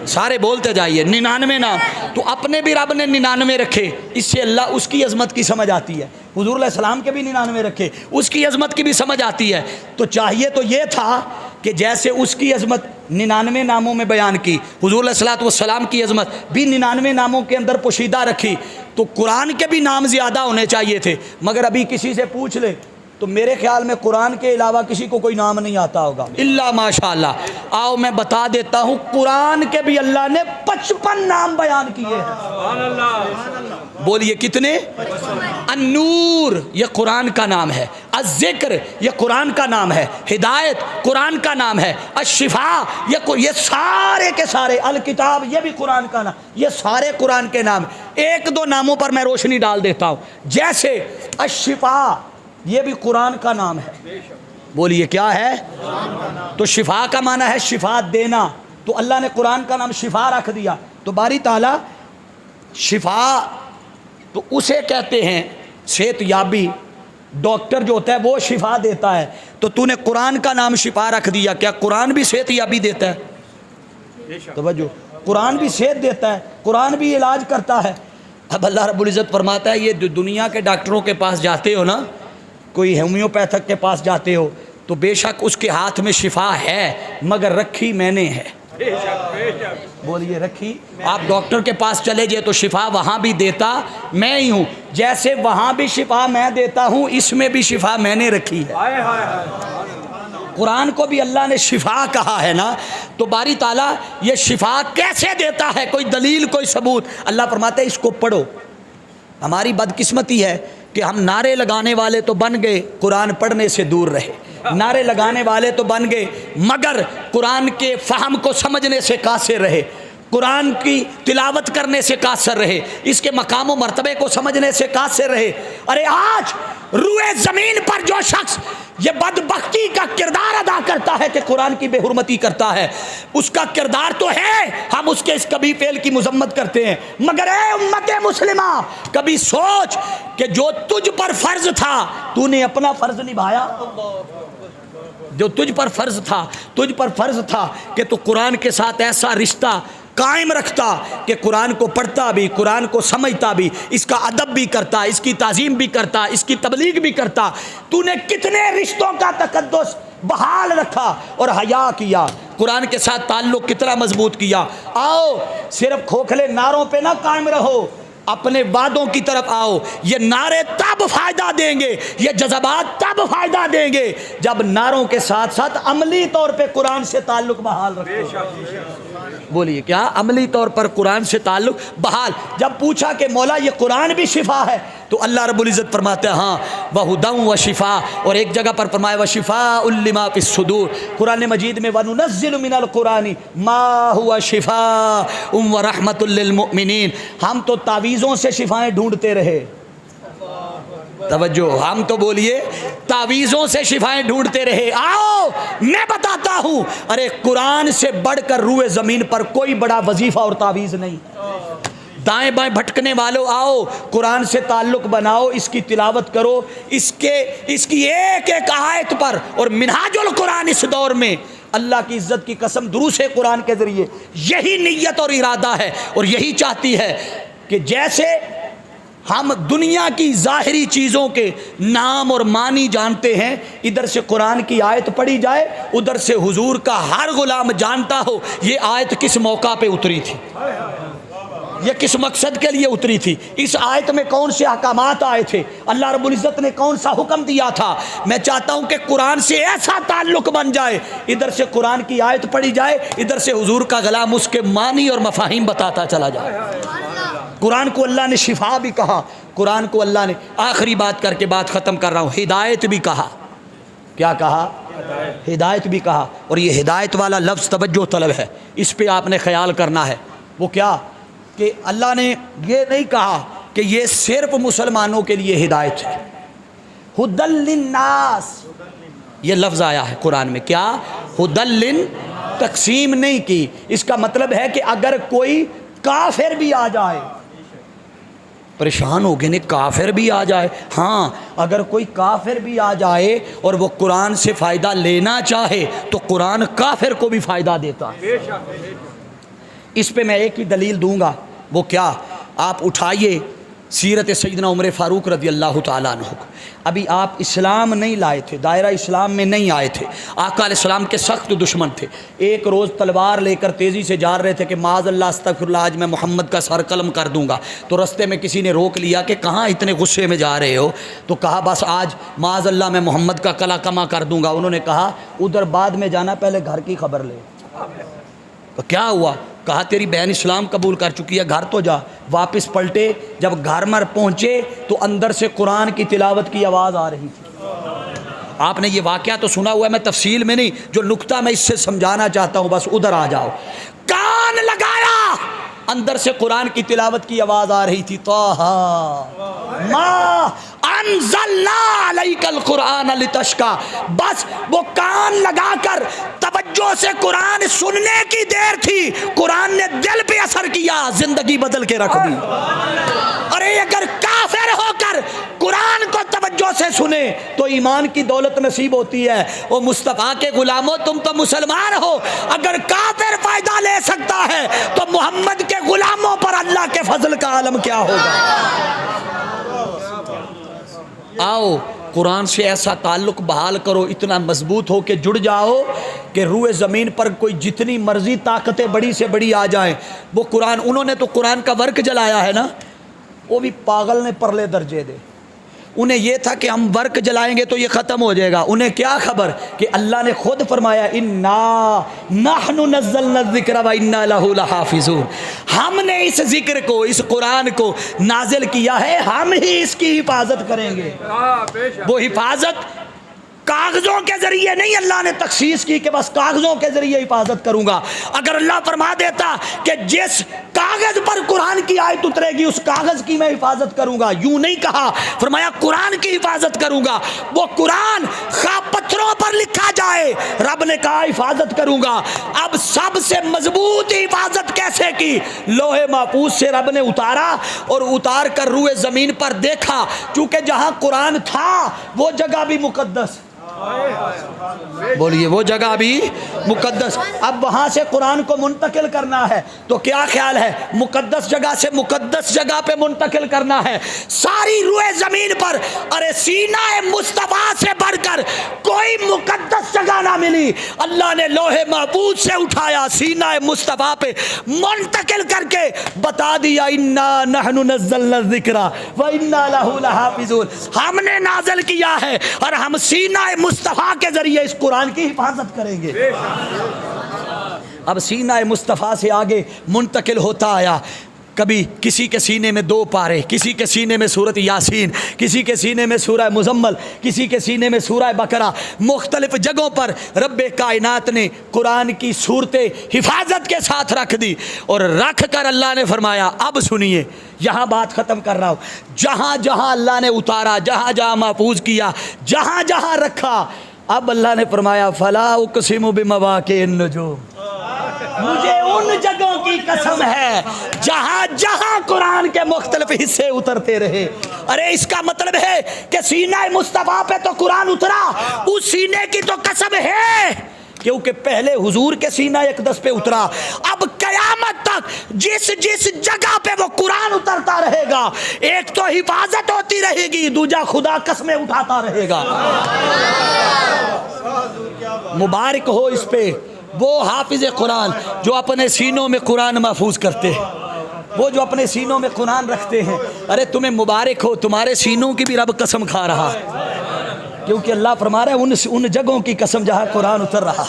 [SPEAKER 1] سارے بولتے جائیے، 99 نام۔ تو اپنے بھی رب نے 99 رکھے، اس سے اللہ اس کی عظمت کی سمجھ آتی ہے۔ حضور علیہ السلام کے بھی 99 رکھے، اس کی عظمت کی بھی سمجھ آتی ہے۔ تو چاہیے تو یہ تھا کہ جیسے اس کی عظمت 99 ناموں میں بیان کی، حضور علیہ السلام کی عظمت بھی 99 ناموں کے اندر پوشیدہ رکھی، تو قرآن کے بھی نام زیادہ ہونے چاہیے تھے۔ مگر ابھی کسی سے پوچھ لے تو میرے خیال میں قرآن کے علاوہ کسی کو کوئی نام نہیں آتا ہوگا، الا ماشاءاللہ۔ آؤ میں بتا دیتا ہوں، قرآن کے بھی اللہ نے 55 نام بیان کیے ہیں۔ بولیے کتنے؟ النور یہ قرآن کا نام ہے، الذکر یہ قرآن کا نام ہے، ہدایت قرآن کا نام ہے، الشفاء یہ سارے کے سارے، الکتاب یہ بھی قرآن کا نام، یہ سارے قرآن کے نام۔ ایک دو ناموں پر میں روشنی ڈال دیتا ہوں، جیسے الشفاء یہ بھی قرآن کا نام ہے۔ بولیے کیا ہے؟ تو شفا کا معنی ہے شفا دینا، تو اللہ نے قرآن کا نام شفا رکھ دیا۔ تو باری تعالیٰ شفا تو اسے کہتے ہیں صحت یابی، ڈاکٹر جو ہوتا ہے وہ شفا دیتا ہے، تو تو نے قرآن کا نام شفا رکھ دیا، کیا قرآن بھی صحت یابی دیتا ہے؟ توجہ، قرآن بھی صحت دیتا ہے، قرآن بھی علاج کرتا ہے۔ اب اللہ رب العزت فرماتا ہے یہ دنیا کے ڈاکٹروں کے پاس جاتے ہو نا، کوئی ہومیوپیتھک کے پاس جاتے ہو تو بے شک اس کے ہاتھ میں شفا ہے، مگر رکھی میں نے ہے۔ بولیے رکھی، آپ ڈاکٹر کے پاس چلے جائے تو شفا وہاں بھی دیتا میں ہی ہوں، جیسے وہاں بھی شفا میں دیتا ہوں، اس میں بھی شفا میں نے رکھی ہے۔ قرآن کو بھی اللہ نے شفا کہا ہے نا، تو باری تعالیٰ یہ شفا کیسے دیتا ہے؟ کوئی دلیل، کوئی ثبوت؟ اللہ فرماتے ہیں اس کو پڑھو۔ ہماری بدقسمتی ہے کہ ہم نعرے لگانے والے تو بن گئے، قرآن پڑھنے سے دور رہے۔ نعرے لگانے والے تو بن گئے مگر قرآن کے فہم کو سمجھنے سے قاصر رہے، قرآن کی تلاوت کرنے سے قاصر رہے، اس کے مقام و مرتبے کو سمجھنے سے قاصر رہے۔ ارے آج روئے زمین پر جو شخص یہ بدبختی کا کردار ادا کرتا ہے کہ قرآن کی بے حرمتی کرتا ہے، اس کا کردار تو ہے، ہم اس کے اس کبھی فعل کی مذمت کرتے ہیں، مگر اے امت مسلمہ کبھی سوچ کہ جو تجھ پر فرض تھا تو نے اپنا فرض نبھایا؟ جو تجھ پر فرض تھا کہ تو قرآن کے ساتھ ایسا رشتہ قائم رکھتا کہ قرآن کو پڑھتا بھی، قرآن کو سمجھتا بھی، اس کا ادب بھی کرتا، اس کی تعظیم بھی کرتا، اس کی تبلیغ بھی کرتا، تو نے کتنے رشتوں کا تقدس بحال رکھا اور حیا کیا، قرآن کے ساتھ تعلق کتنا مضبوط کیا۔ آؤ صرف کھوکھلے نعروں پہ نہ قائم رہو، اپنے وعدوں کی طرف آؤ۔ یہ نعرے تب فائدہ دیں گے، یہ جذبات تب فائدہ دیں گے جب نعروں کے ساتھ ساتھ عملی طور پہ قرآن سے تعلق بحال رکھو۔ بولیے کیا عملی طور پر قرآن سے تعلق بحال. جب پوچھا کہ مولا یہ قرآن بھی شفا ہے تو اللہ رب العزت فرماتے ہیں ہاں وَہُدًى وَشِفَاء, اور ایک جگہ پر فرمایا وَشِفَاءٌ لِمَا فِي الصُّدُورِ. قرآن مجید میں وَنُنَزِّلُ مِنَ الْقُرْآنِ مَا هُوَ شِفَاءٌ وَرَحْمَةٌ لِّلْمُؤْمِنِينَ. ہم تو تعویذوں سے شفائیں ڈھونڈتے رہے. توجہ, ہم تو بولیے تعویذوں سے شفائیں ڈھونڈتے رہے. آؤ میں بتاتا ہوں, ارے قرآن سے بڑھ کر روئے زمین پر کوئی بڑا وظیفہ اور تعویذ نہیں. دائیں بائیں بھٹکنے والوں آؤ قرآن سے تعلق بناؤ, اس کی تلاوت کرو, اس کی ایک ایک آیت پر. اور منہاج القرآن اس دور میں اللہ کی عزت کی قسم دروس قرآن کے ذریعے یہی نیت اور ارادہ ہے اور یہی چاہتی ہے کہ جیسے ہم دنیا کی ظاہری چیزوں کے نام اور معنی جانتے ہیں, ادھر سے قرآن کی آیت پڑھی جائے, ادھر سے حضور کا ہر غلام جانتا ہو یہ آیت کس موقع پہ اتری تھی, یہ کس مقصد کے لیے اتری تھی, اس آیت میں کون سے احکامات آئے تھے, اللہ رب العزت نے کون سا حکم دیا تھا. میں چاہتا ہوں کہ قرآن سے ایسا تعلق بن جائے, ادھر سے قرآن کی آیت پڑھی جائے, ادھر سے حضور کا غلام اس کے معنی اور مفاہیم بتاتا چلا جائے. قرآن کو اللہ نے شفا بھی کہا, قرآن کو اللہ نے, آخری بات کر کے بات ختم کر رہا ہوں, ہدایت بھی کہا. کیا کہا؟ ہدایت بھی کہا. اور یہ ہدایت والا لفظ توجہ طلب ہے, اس پہ آپ نے خیال کرنا ہے. وہ کیا کہ اللہ نے یہ نہیں کہا کہ یہ صرف مسلمانوں کے لیے ہدایت ہے. ہدی للناس یہ لفظ آیا ہے قرآن میں. کیا؟ ہدی, تقسیم نہیں کی. اس کا مطلب ہے کہ اگر کوئی کافر بھی آ جائے, پریشان ہو گئے نہیں, کافر بھی آ جائے, ہاں اگر کوئی کافر بھی آ جائے اور وہ قرآن سے فائدہ لینا چاہے تو قرآن کافر کو بھی فائدہ دیتا ہے. اس پہ میں ایک ہی دلیل دوں گا. وہ کیا؟ آپ اٹھائیے سیرت سیدنا عمر فاروق رضی اللہ تعالیٰ عنہ کو. ابھی آپ اسلام نہیں لائے تھے, دائرہ اسلام میں نہیں آئے تھے, آقا علیہ السلام کے سخت دشمن تھے. ایک روز تلوار لے کر تیزی سے جا رہے تھے کہ معاذ اللہ استغفر اللہ آج میں محمد کا سر قلم کر دوں گا. تو رستے میں کسی نے روک لیا کہ کہاں اتنے غصے میں جا رہے ہو, تو کہا بس آج معاذ اللہ میں محمد کا کلا کما کر دوں گا. انہوں نے کہا ادھر بعد میں جانا, پہلے گھر کی خبر لے. تو کیا ہوا؟ کہا تیری بہن اسلام قبول کر چکی ہے, گھر تو جا. واپس پلٹے, جب گھر مر پہنچے تو اندر سے قرآن کی تلاوت کی آواز آ رہی تھی. آپ نے یہ واقعہ تو سنا ہوا ہے, میں تفصیل میں نہیں, جو نقطہ میں اس سے سمجھانا چاہتا ہوں بس ادھر آ جاؤ. کان لگایا, اندر سے قرآن کی تلاوت کی آواز آ رہی تھی. طٰہٰ ما انزلنا علیک القرآن لتشقیٰ. بس وہ کان لگا کر توجہ سے قرآن سننے کی دیر تھی, قرآن نے دل پہ اثر کیا, زندگی بدل کے رکھ دی. ارے اگر کافر ہو کر قرآن کو توجہ سے سنے تو ایمان کی دولت نصیب ہوتی ہے. وہ مصطفیٰ کے غلاموں تم تو مسلمان ہو, اگر کافر فائدہ لے سکتا ہے تو محمد کے غلاموں پر اللہ کے فضل کا عالم کیا ہوگا. آؤ قرآن سے ایسا تعلق بحال کرو, اتنا مضبوط ہو کہ جڑ جاؤ کہ روئے زمین پر کوئی جتنی مرضی طاقتیں بڑی سے بڑی آ جائیں, وہ قرآن, انہوں نے تو قرآن کا ورق جلایا ہے نا, وہ بھی پاگل نے پرلے درجے دے. انہیں یہ تھا کہ ہم ورق جلائیں گے تو یہ ختم ہو جائے گا. انہیں کیا خبر کہ اللہ نے خود فرمایا انا نحن نزلنا الذکر و انا لہ لحافظون. ہم نے اس ذکر کو, اس قرآن کو نازل کیا ہے, ہم ہی اس کی حفاظت کریں گے. وہ حفاظت کاغذوں کے ذریعے نہیں, اللہ نے تخصیص کی کہ بس کاغذوں کے ذریعے حفاظت کروں گا. اگر اللہ فرما دیتا کہ جس کاغذ پر قرآن کی آیت اترے گی اس کاغذ کی میں حفاظت کروں گا, یوں نہیں کہا, فرمایا قرآن کی حفاظت کروں گا. وہ قرآن خواہ پتھروں پر لکھا جائے, رب نے کہا حفاظت کروں گا. اب سب سے مضبوط حفاظت کیسے کی؟ لوح محفوظ سے رب نے اتارا اور اتار کر روئے زمین پر دیکھا, چونکہ جہاں قرآن تھا وہ جگہ بھی مقدس. بولیے وہ جگہ بھی مقدس. اب وہاں سے قرآن کو منتقل کرنا ہے تو کیا خیال ہے, مقدس جگہ سے مقدس جگہ پہ منتقل کرنا ہے. ساری روئے زمین پر ارے سینہ مصطفیٰ سے بڑھ کر کوئی مقدس جگہ نہ ملی. اللہ نے لوح محفوظ سے اٹھایا, سینہ مصطفیٰ پہ منتقل کر کے بتا دیا انا نحن نزلنا الذکر و انا لہ لحافظون. ہم نے نازل کیا ہے اور ہم سینہ مصطفیٰ کے ذریعے اس قرآن کی حفاظت کریں گے. اب سینہ مصطفیٰ سے آگے منتقل ہوتا آیا، کبھی کسی کے سینے میں 2 پارے، کسی کے سینے میں سورۃ یاسین، کسی کے سینے میں سورہ مزمل، کسی کے سینے میں سورہ بقرہ، مختلف جگہوں پر رب کائنات نے قرآن کی صورتیں حفاظت کے ساتھ رکھ دی، اور رکھ کر اللہ نے فرمایا اب سنیے، یہاں بات ختم کر رہا ہوں، جہاں جہاں اللہ نے اتارا، جہاں جہاں محفوظ کیا، جہاں جہاں رکھا، اب اللہ نے فرمایا فلا اقسم بمواقع النجوم، مجھے ان جگہوں کی قسم ہے جہاں جہاں قرآن کے مختلف حصے اترتے رہے۔ ارے اس کا مطلب ہے کہ سینہ مصطفیٰ پہ تو قرآن اترا، اس سینے کی تو قسم ہے، کیونکہ پہلے حضور کے سینہ اقدس پہ اترا، اب قیامت تک جس جس جگہ پہ وہ قرآن اترتا رہے گا، ایک تو حفاظت ہوتی رہے گی، دوجا خدا قسمیں اٹھاتا رہے گا۔ مبارک ہو اس پہ وہ حافظ قرآن جو اپنے سینوں میں قرآن محفوظ کرتے ہیں، وہ جو اپنے سینوں میں قرآن رکھتے ہیں۔ ارے تمہیں مبارک ہو، تمہارے سینوں کی بھی رب قسم کھا رہا ہے، کیونکہ اللہ فرما رہا ہے ان جگہوں کی قسم جہاں قرآن اتر رہا،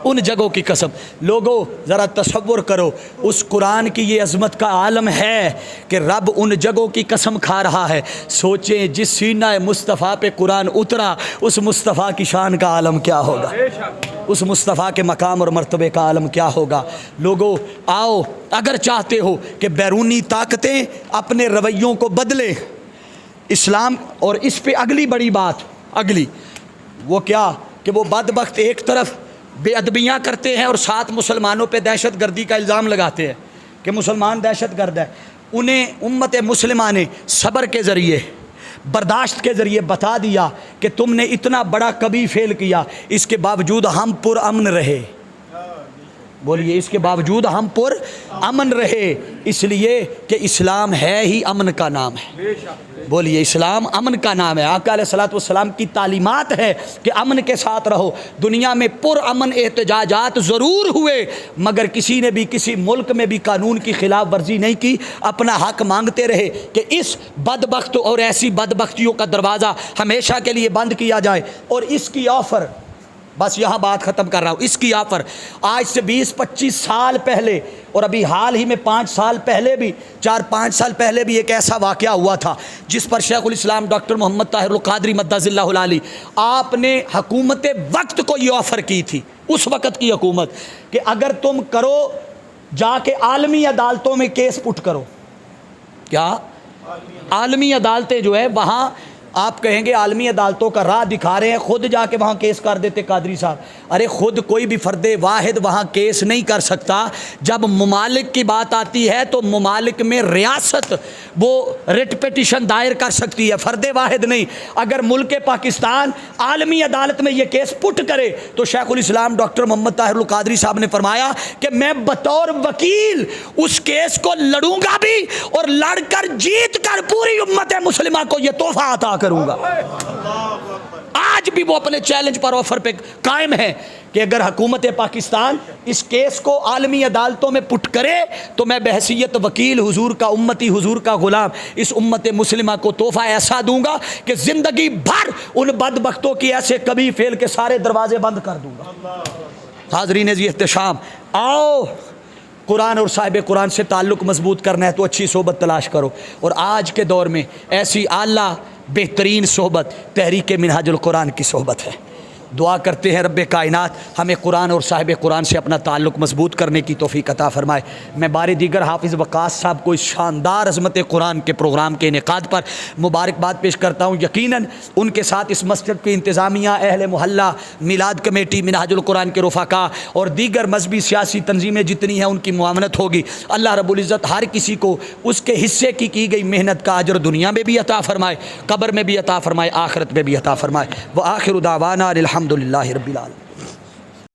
[SPEAKER 1] ان جگہوں کی قسم۔ لوگوں ذرا تصور کرو، اس قرآن کی یہ عظمت کا عالم ہے کہ رب ان جگہوں کی قسم کھا رہا ہے۔ سوچیں جس سینہ مصطفیٰ پہ قرآن اترا، اس مصطفیٰ کی شان کا عالم کیا ہوگا، اس مصطفیٰ کے مقام اور مرتبے کا عالم کیا ہوگا۔ لوگوں آؤ، اگر چاہتے ہو کہ بیرونی طاقتیں اپنے رویوں کو بدلیں، اسلام، اور اس پہ اگلی بڑی بات، اگلی وہ کیا کہ وہ بدبخت ایک طرف بے ادبیاں کرتے ہیں اور ساتھ مسلمانوں پہ دہشت گردی کا الزام لگاتے ہیں کہ مسلمان دہشت گرد ہے۔ انہیں امت مسلمہ نے صبر کے ذریعے، برداشت کے ذریعے بتا دیا کہ تم نے اتنا بڑا کبھی فیل کیا، اس کے باوجود ہم پر امن رہے۔ بولیے، اس کے باوجود ہم پر امن رہے، اس لیے کہ اسلام ہے ہی امن کا نام ہے۔ بولیے، اسلام امن کا نام ہے۔ آقا علیہ الصلوۃ والسلام کی تعلیمات ہے کہ امن کے ساتھ رہو۔ دنیا میں پر امن احتجاجات ضرور ہوئے، مگر کسی نے بھی کسی ملک میں بھی قانون کی خلاف ورزی نہیں کی، اپنا حق مانگتے رہے کہ اس بدبخت اور ایسی بدبختیوں کا دروازہ ہمیشہ کے لیے بند کیا جائے۔ اور اس کی آفر، بس یہاں بات ختم کر رہا ہوں، اس کی آفر آج سے 20-25 سال پہلے، اور ابھی حال ہی میں 5 سال پہلے بھی، 4-5 سال پہلے بھی ایک ایسا واقعہ ہوا تھا جس پر شیخ الاسلام ڈاکٹر محمد طاہر القادری مدظ اللہ العالی آپ نے حکومت وقت کو یہ آفر کی تھی، اس وقت کی حکومت، کہ اگر تم کرو جا کے عالمی عدالتوں میں کیس پٹ کرو۔ کیا عالمی عدالتیں جو ہے وہاں آپ کہیں گے عالمی عدالتوں کا راہ دکھا رہے ہیں، خود جا کے وہاں کیس کر دیتے قادری صاحب۔ ارے خود کوئی بھی فرد واحد وہاں کیس نہیں کر سکتا۔ جب ممالک کی بات آتی ہے تو ممالک میں ریاست وہ ریٹ پیٹیشن دائر کر سکتی ہے، فرد واحد نہیں۔ اگر ملک پاکستان عالمی عدالت میں یہ کیس پٹ کرے تو شیخ الاسلام ڈاکٹر محمد طاہر القادری صاحب نے فرمایا کہ میں بطور وکیل اس کیس کو لڑوں گا بھی، اور لڑ کر جیت کر پوری امت مسلمہ کو یہ تحفہ عطا کروں گا۔ آج بھی وہ اپنے چیلنج پر آفر پہ قائم ہے کہ اگر حکومت پاکستان اس کیس کو عالمی عدالتوں میں پٹ کرے تو میں بحیثیت وکیل حضور کا امتی، حضور کا غلام، اس امت مسلمہ کو تحفہ ایسا دوں گا کہ زندگی بھر ان بدبختوں کی ایسے کبھی فیل کے سارے دروازے بند کر دوں گا۔ حاضرین عزیز احتشام، آؤ قرآن اور صاحب قرآن سے تعلق مضبوط کرنا ہے تو اچھی صحبت تلاش کرو، اور آج کے دور میں ایسی اعلیٰ بہترین صحبت تحریک منہاج القرآن کی صحبت ہے۔ دعا کرتے ہیں رب کائنات ہمیں قرآن اور صاحب قرآن سے اپنا تعلق مضبوط کرنے کی توفیق عطا فرمائے۔ میں بار دیگر حافظ وقاص صاحب کو اس شاندار عظمت قرآن کے پروگرام کے انعقاد پر مبارکباد پیش کرتا ہوں۔ یقیناً ان کے ساتھ اس مسجد کی انتظامیہ، اہل محلہ، میلاد کمیٹی، منہاج القرآن کے رفقا اور دیگر مذہبی سیاسی تنظیمیں جتنی ہیں ان کی معاونت ہوگی۔ اللہ رب العزت ہر کسی کو اس کے حصے کی گئی محنت کا اجر دنیا میں بھی عطا فرمائے، قبر میں بھی عطا فرمائے، آخرت میں بھی عطا فرمائے۔ وآخر دعوانا الحمد للہ رب العالمین۔